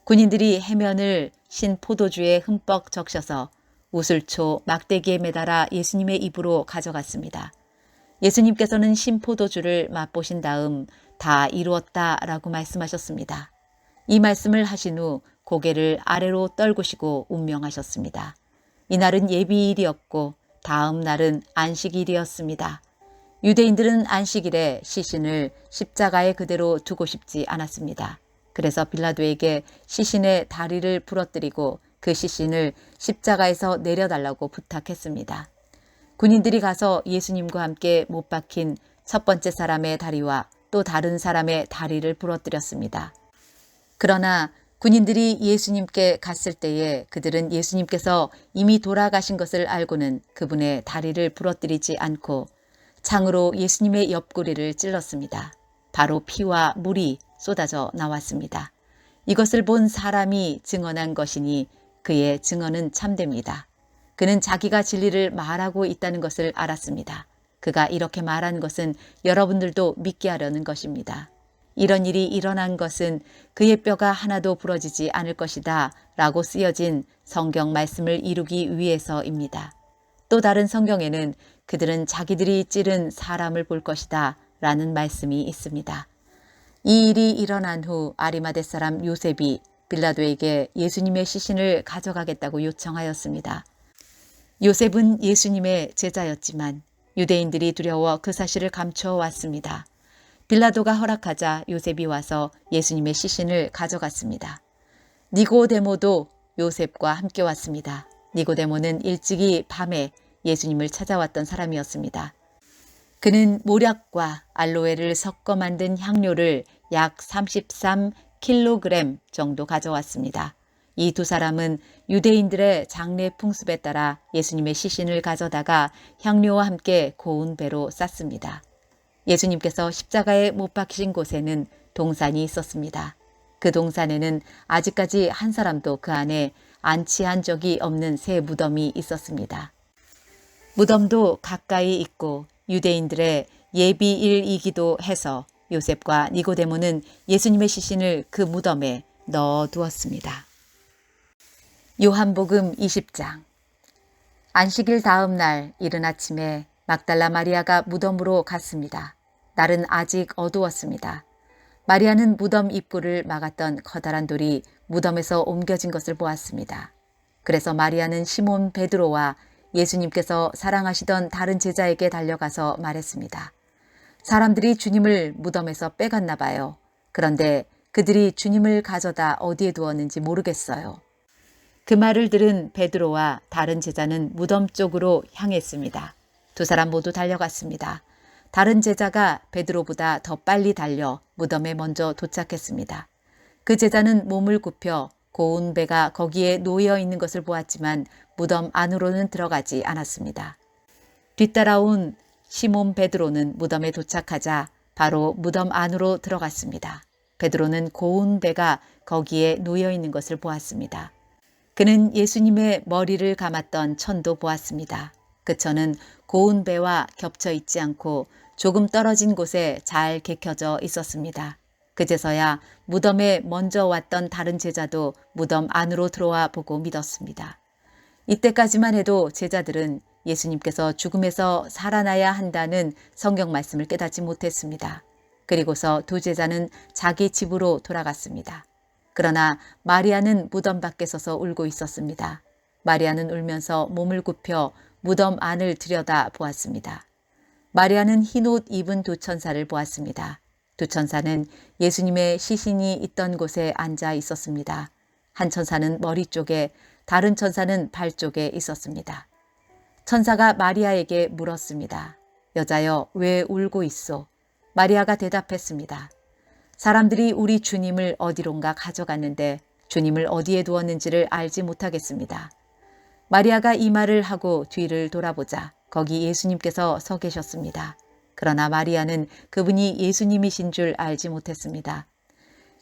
군인들이 해면을 신포도주에 흠뻑 적셔서 우슬초 막대기에 매달아 예수님의 입으로 가져갔습니다. 예수님께서는 신포도주를 맛보신 다음 다 이루었다 라고 말씀하셨습니다. 이 말씀을 하신 후 고개를 아래로 떨구시고 운명하셨습니다. 이날은 예비일이었고 다음 날은 안식일이었습니다. 유대인들은 안식일에 시신을 십자가에 그대로 두고 싶지 않았습니다. 그래서 빌라도에게 시신의 다리를 부러뜨리고 그 시신을 십자가에서 내려달라고 부탁했습니다. 군인들이 가서 예수님과 함께 못 박힌 첫 번째 사람의 다리와 또 다른 사람의 다리를 부러뜨렸습니다. 그러나 군인들이 예수님께 갔을 때에 그들은 예수님께서 이미 돌아가신 것을 알고는 그분의 다리를 부러뜨리지 않고 창으로 예수님의 옆구리를 찔렀습니다. 바로 피와 물이 쏟아져 나왔습니다. 이것을 본 사람이 증언한 것이니 그의 증언은 참됩니다. 그는 자기가 진리를 말하고 있다는 것을 알았습니다. 그가 이렇게 말한 것은 여러분들도 믿게 하려는 것입니다. 이런 일이 일어난 것은 그의 뼈가 하나도 부러지지 않을 것이다 라고 쓰여진 성경 말씀을 이루기 위해서입니다. 또 다른 성경에는 그들은 자기들이 찌른 사람을 볼 것이다 라는 말씀이 있습니다. 이 일이 일어난 후 아리마대 사람 요셉이 빌라도에게 예수님의 시신을 가져가겠다고 요청하였습니다. 요셉은 예수님의 제자였지만 유대인들이 두려워 그 사실을 감춰왔습니다. 빌라도가 허락하자 요셉이 와서 예수님의 시신을 가져갔습니다. 니고데모도 요셉과 함께 왔습니다. 니고데모는 일찍이 밤에 예수님을 찾아왔던 사람이었습니다. 그는 모략과 알로에를 섞어 만든 향료를 약 33kg 정도 가져왔습니다. 이 두 사람은 유대인들의 장례 풍습에 따라 예수님의 시신을 가져다가 향료와 함께 고운 배로 쌌습니다. 예수님께서 십자가에 못 박히신 곳에는 동산이 있었습니다. 그 동산에는 아직까지 한 사람도 그 안에 안치한 적이 없는 새 무덤이 있었습니다. 무덤도 가까이 있고 유대인들의 예비일이기도 해서 요셉과 니고데모는 예수님의 시신을 그 무덤에 넣어 두었습니다. 요한복음 20장. 안식일 다음 날 이른 아침에 막달라 마리아가 무덤으로 갔습니다. 날은 아직 어두웠습니다. 마리아는 무덤 입구를 막았던 커다란 돌이 무덤에서 옮겨진 것을 보았습니다. 그래서 마리아는 시몬 베드로와 예수님께서 사랑하시던 다른 제자에게 달려가서 말했습니다. 사람들이 주님을 무덤에서 빼갔나 봐요. 그런데 그들이 주님을 가져다 어디에 두었는지 모르겠어요. 그 말을 들은 베드로와 다른 제자는 무덤 쪽으로 향했습니다. 두 사람 모두 달려갔습니다. 다른 제자가 베드로보다 더 빨리 달려 무덤에 먼저 도착했습니다. 그 제자는 몸을 굽혀 고운 배가 거기에 놓여 있는 것을 보았지만 무덤 안으로는 들어가지 않았습니다. 뒤따라온 시몬 베드로는 무덤에 도착하자 바로 무덤 안으로 들어갔습니다. 베드로는 고운 배가 거기에 놓여 있는 것을 보았습니다. 그는 예수님의 머리를 감았던 천도 보았습니다. 그 천은 고운 배와 겹쳐 있지 않고 조금 떨어진 곳에 잘 개켜져 있었습니다. 그제서야 무덤에 먼저 왔던 다른 제자도 무덤 안으로 들어와 보고 믿었습니다. 이때까지만 해도 제자들은 예수님께서 죽음에서 살아나야 한다는 성경 말씀을 깨닫지 못했습니다. 그리고서 두 제자는 자기 집으로 돌아갔습니다. 그러나 마리아는 무덤 밖에 서서 울고 있었습니다. 마리아는 울면서 몸을 굽혀 무덤 안을 들여다 보았습니다. 마리아는 흰옷 입은 두 천사를 보았습니다. 두 천사는 예수님의 시신이 있던 곳에 앉아 있었습니다. 한 천사는 머리 쪽에, 다른 천사는 발 쪽에 있었습니다. 천사가 마리아에게 물었습니다. 여자여, 왜 울고 있소? 마리아가 대답했습니다. 사람들이 우리 주님을 어디론가 가져갔는데 주님을 어디에 두었는지를 알지 못하겠습니다. 마리아가 이 말을 하고 뒤를 돌아보자 거기 예수님께서 서 계셨습니다. 그러나 마리아는 그분이 예수님이신 줄 알지 못했습니다.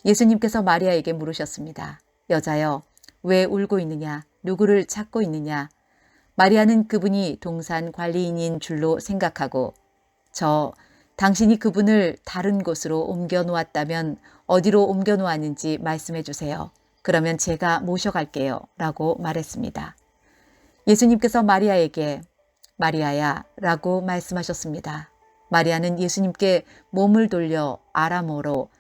예수님께서 마리아에게 물으셨습니다. 여자여, 왜 울고 있느냐? 누구를 찾고 있느냐? 마리아는 그분이 동산 관리인인 줄로 생각하고 당신이 그분을 다른 곳으로 옮겨 놓았다면 어디로 옮겨 놓았는지 말씀해 주세요. 그러면 제가 모셔갈게요. 라고 말했습니다. 예수님께서 마리아에게 마리아야 라고 말씀하셨습니다. 마리아는 예수님께 몸을 돌려 아람어로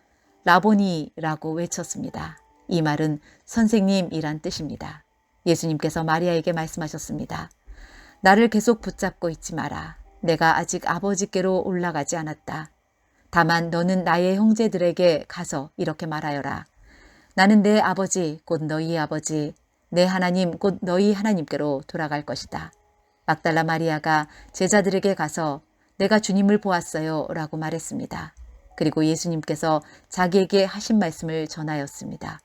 라보니라고 외쳤습니다. 이 말은 선생님이란 뜻입니다. 예수님께서 마리아에게 말씀하셨습니다. 나를 계속 붙잡고 있지 마라. 내가 아직 아버지께로 올라가지 않았다. 다만 너는 나의 형제들에게 가서 이렇게 말하여라. 나는 내 아버지 곧 너희 아버지, 내 하나님 곧 너희 하나님께로 돌아갈 것이다. 막달라 마리아가 제자들에게 가서 내가 주님을 보았어요 라고 말했습니다. 그리고 예수님께서 자기에게 하신 말씀을 전하였습니다.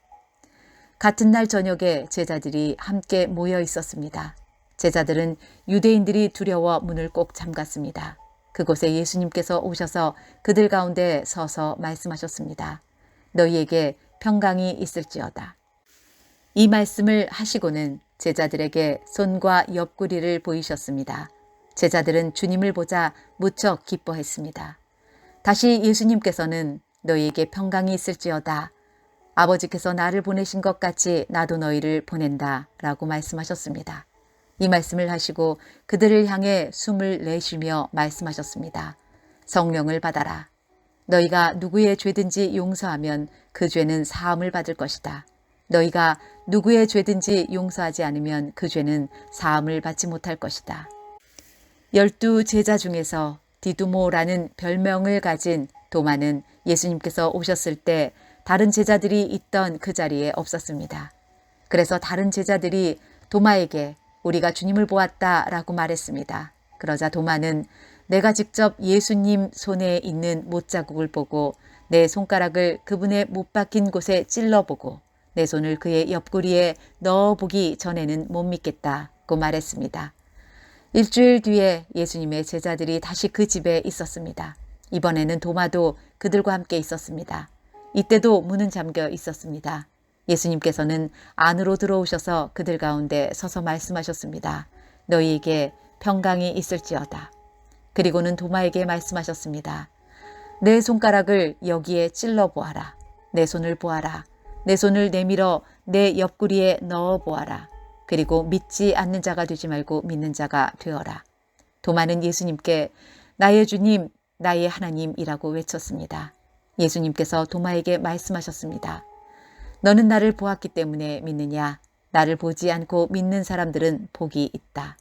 같은 날 저녁에 제자들이 함께 모여 있었습니다. 제자들은 유대인들이 두려워 문을 꼭 잠갔습니다. 그곳에 예수님께서 오셔서 그들 가운데 서서 말씀하셨습니다. 너희에게 평강이 있을지어다. 이 말씀을 하시고는 제자들에게 손과 옆구리를 보이셨습니다. 제자들은 주님을 보자 무척 기뻐했습니다. 다시 예수님께서는 너희에게 평강이 있을지어다. 아버지께서 나를 보내신 것 같이 나도 너희를 보낸다 라고 말씀하셨습니다. 이 말씀을 하시고 그들을 향해 숨을 내쉬며 말씀하셨습니다. 성령을 받아라. 너희가 누구의 죄든지 용서하면 그 죄는 사함을 받을 것이다. 너희가 누구의 죄든지 용서하지 않으면 그 죄는 사함을 받지 못할 것이다. 12 제자 중에서 디두모라는 별명을 가진 도마는 예수님께서 오셨을 때 다른 제자들이 있던 그 자리에 없었습니다. 그래서 다른 제자들이 도마에게 우리가 주님을 보았다 라고 말했습니다. 그러자 도마는 내가 직접 예수님 손에 있는 못자국을 보고 내 손가락을 그분의 못 박힌 곳에 찔러보고 내 손을 그의 옆구리에 넣어보기 전에는 못 믿겠다고 말했습니다. 일주일 뒤에 예수님의 제자들이 다시 그 집에 있었습니다. 이번에는 도마도 그들과 함께 있었습니다. 이때도 문은 잠겨 있었습니다. 예수님께서는 안으로 들어오셔서 그들 가운데 서서 말씀하셨습니다. 너희에게 평강이 있을지어다. 그리고는 도마에게 말씀하셨습니다. 내 손가락을 여기에 찔러 보아라. 내 손을 보아라. 내 손을 내밀어 내 옆구리에 넣어 보아라. 그리고 믿지 않는 자가 되지 말고 믿는 자가 되어라. 도마는 예수님께 나의 주님, 나의 하나님이라고 외쳤습니다. 예수님께서 도마에게 말씀하셨습니다. 너는 나를 보았기 때문에 믿느냐? 나를 보지 않고 믿는 사람들은 복이 있다.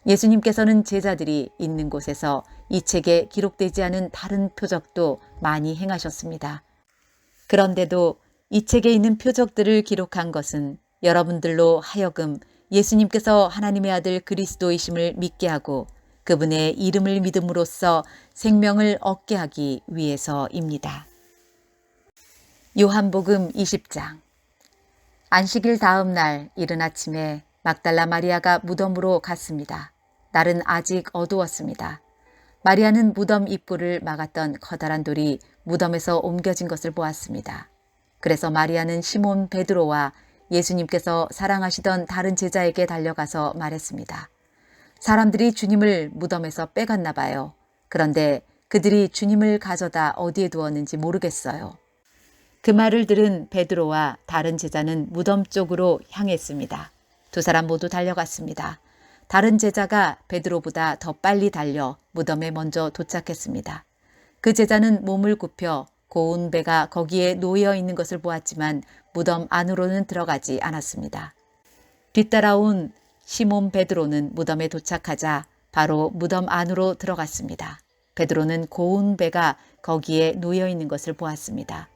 예수님께서는 제자들이 있는 곳에서 이 책에 기록되지 않은 다른 표적도 많이 행하셨습니다. 그런데도 이 책에 있는 표적들을 기록한 것은 여러분들로 하여금 예수님께서 하나님의 아들 그리스도이심을 믿게 하고 그분의 이름을 믿음으로써 생명을 얻게 하기 위해서입니다. 요한복음 20장. 안식일 다음 날 이른 아침에 막달라 마리아가 무덤으로 갔습니다. 날은 아직 어두웠습니다. 마리아는 무덤 입구를 막았던 커다란 돌이 무덤에서 옮겨진 것을 보았습니다. 그래서 마리아는 시몬 베드로와 예수님께서 사랑하시던 다른 제자에게 달려가서 말했습니다. 사람들이 주님을 무덤에서 빼갔나 봐요. 그런데 그들이 주님을 가져다 어디에 두었는지 모르겠어요. 그 말을 들은 베드로와 다른 제자는 무덤 쪽으로 향했습니다. 두 사람 모두 달려갔습니다. 다른 제자가 베드로보다 더 빨리 달려 무덤에 먼저 도착했습니다. 그 제자는 몸을 굽혀 고운 배가 거기에 놓여 있는 것을 보았지만 무덤 안으로는 들어가지 않았습니다. 뒤따라온 시몬 베드로는 무덤에 도착하자 바로 무덤 안으로 들어갔습니다. 베드로는 고운 배가 거기에 놓여 있는 것을 보았습니다.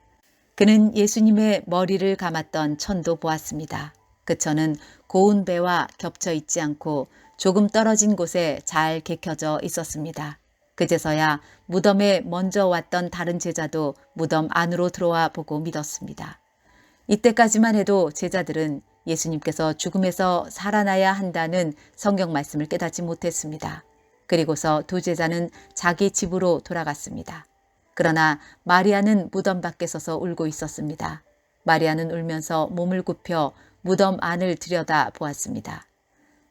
그는 예수님의 머리를 감았던 천도 보았습니다. 그 천은 고운 배와 겹쳐 있지 않고 조금 떨어진 곳에 잘 개켜져 있었습니다. 그제서야 무덤에 먼저 왔던 다른 제자도 무덤 안으로 들어와 보고 믿었습니다. 이때까지만 해도 제자들은 예수님께서 죽음에서 살아나야 한다는 성경 말씀을 깨닫지 못했습니다. 그리고서 두 제자는 자기 집으로 돌아갔습니다. 그러나 마리아는 무덤 밖에 서서 울고 있었습니다. 마리아는 울면서 몸을 굽혀 무덤 안을 들여다 보았습니다.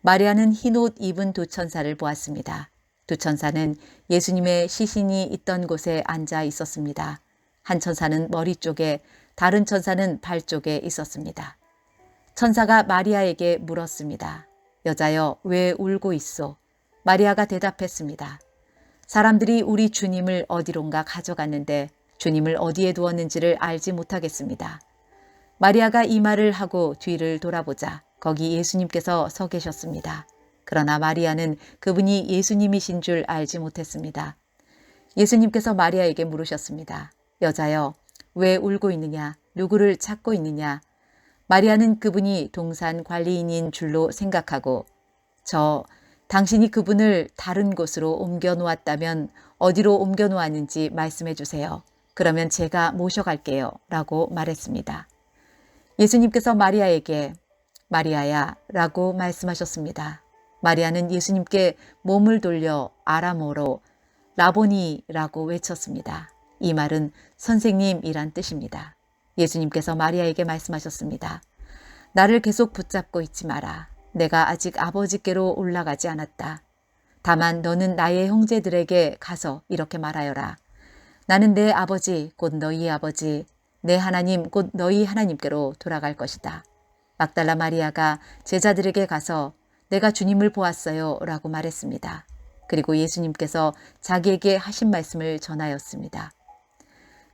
마리아는 흰옷 입은 두 천사를 보았습니다. 두 천사는 예수님의 시신이 있던 곳에 앉아 있었습니다. 한 천사는 머리 쪽에, 다른 천사는 발 쪽에 있었습니다. 천사가 마리아에게 물었습니다. 여자여, 왜 울고 있소? 마리아가 대답했습니다. 사람들이 우리 주님을 어디론가 가져갔는데 주님을 어디에 두었는지를 알지 못하겠습니다. 마리아가 이 말을 하고 뒤를 돌아보자 거기 예수님께서 서 계셨습니다. 그러나 마리아는 그분이 예수님이신 줄 알지 못했습니다. 예수님께서 마리아에게 물으셨습니다. 여자여, 왜 울고 있느냐? 누구를 찾고 있느냐? 마리아는 그분이 동산 관리인인 줄로 생각하고 저 당신이 그분을 다른 곳으로 옮겨 놓았다면 어디로 옮겨 놓았는지 말씀해 주세요. 그러면 제가 모셔갈게요. 라고 말했습니다. 예수님께서 마리아에게 마리아야 라고 말씀하셨습니다. 마리아는 예수님께 몸을 돌려 아람어로 라보니라고 외쳤습니다. 이 말은 선생님이란 뜻입니다. 예수님께서 마리아에게 말씀하셨습니다. 나를 계속 붙잡고 있지 마라. 내가 아직 아버지께로 올라가지 않았다. 다만 너는 나의 형제들에게 가서 이렇게 말하여라. 나는 내 아버지 곧 너희의 아버지, 내 하나님 곧 너희 하나님께로 돌아갈 것이다. 막달라 마리아가 제자들에게 가서 내가 주님을 보았어요 라고 말했습니다. 그리고 예수님께서 자기에게 하신 말씀을 전하였습니다.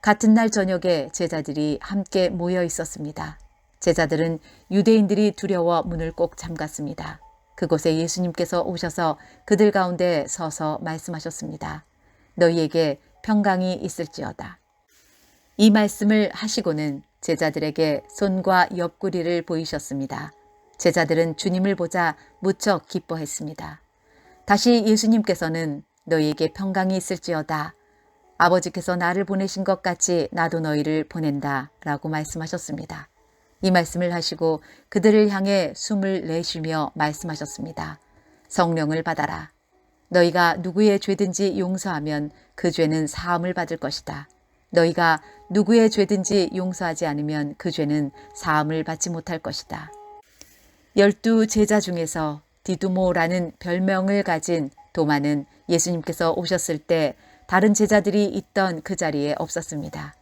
같은 날 저녁에 제자들이 함께 모여 있었습니다. 제자들은 유대인들이 두려워 문을 꼭 잠갔습니다. 그곳에 예수님께서 오셔서 그들 가운데 서서 말씀하셨습니다. 너희에게 평강이 있을지어다. 이 말씀을 하시고는 제자들에게 손과 옆구리를 보이셨습니다. 제자들은 주님을 보자 무척 기뻐했습니다. 다시 예수님께서는 너희에게 평강이 있을지어다. 아버지께서 나를 보내신 것 같이 나도 너희를 보낸다 라고 말씀하셨습니다. 이 말씀을 하시고 그들을 향해 숨을 내쉬며 말씀하셨습니다. 성령을 받아라. 너희가 누구의 죄든지 용서하면 그 죄는 사함을 받을 것이다. 너희가 누구의 죄든지 용서하지 않으면 그 죄는 사함을 받지 못할 것이다. 12 제자 중에서 디두모라는 별명을 가진 도마는 예수님께서 오셨을 때 다른 제자들이 있던 그 자리에 없었습니다.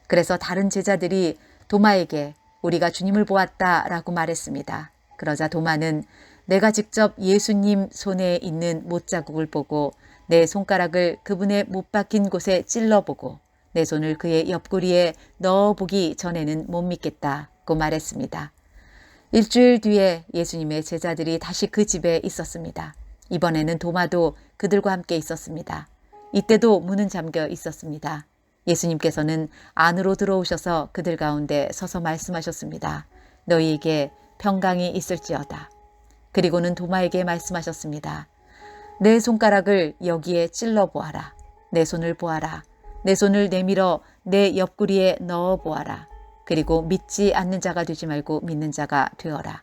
그래서 다른 제자들이 도마에게 우리가 주님을 보았다 라고 말했습니다. 그러자 도마는 내가 직접 예수님 손에 있는 못자국을 보고 내 손가락을 그분의 못 박힌 곳에 찔러보고 내 손을 그의 옆구리에 넣어보기 전에는 못 믿겠다고 말했습니다. 일주일 뒤에 예수님의 제자들이 다시 그 집에 있었습니다. 이번에는 도마도 그들과 함께 있었습니다. 이때도 문은 잠겨 있었습니다. 예수님께서는 안으로 들어오셔서 그들 가운데 서서 말씀하셨습니다. 너희에게 평강이 있을지어다. 그리고는 도마에게 말씀하셨습니다. 내 손가락을 여기에 찔러 보아라. 내 손을 보아라. 내 손을 내밀어 내 옆구리에 넣어 보아라. 그리고 믿지 않는 자가 되지 말고 믿는 자가 되어라.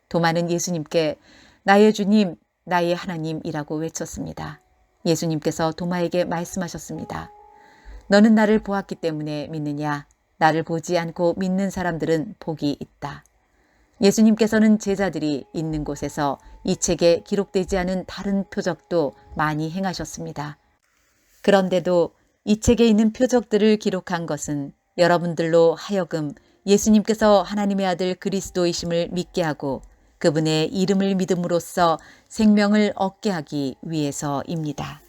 도마는 예수님께 나의 주님, 나의 하나님이라고 외쳤습니다. 예수님께서 도마에게 말씀하셨습니다. 너는 나를 보았기 때문에 믿느냐? 나를 보지 않고 믿는 사람들은 복이 있다. 예수님께서는 제자들이 있는 곳에서 이 책에 기록되지 않은 다른 표적도 많이 행하셨습니다. 그런데도 이 책에 있는 표적들을 기록한 것은 여러분들로 하여금 예수님께서 하나님의 아들 그리스도이심을 믿게 하고 그분의 이름을 믿음으로써 생명을 얻게 하기 위해서입니다.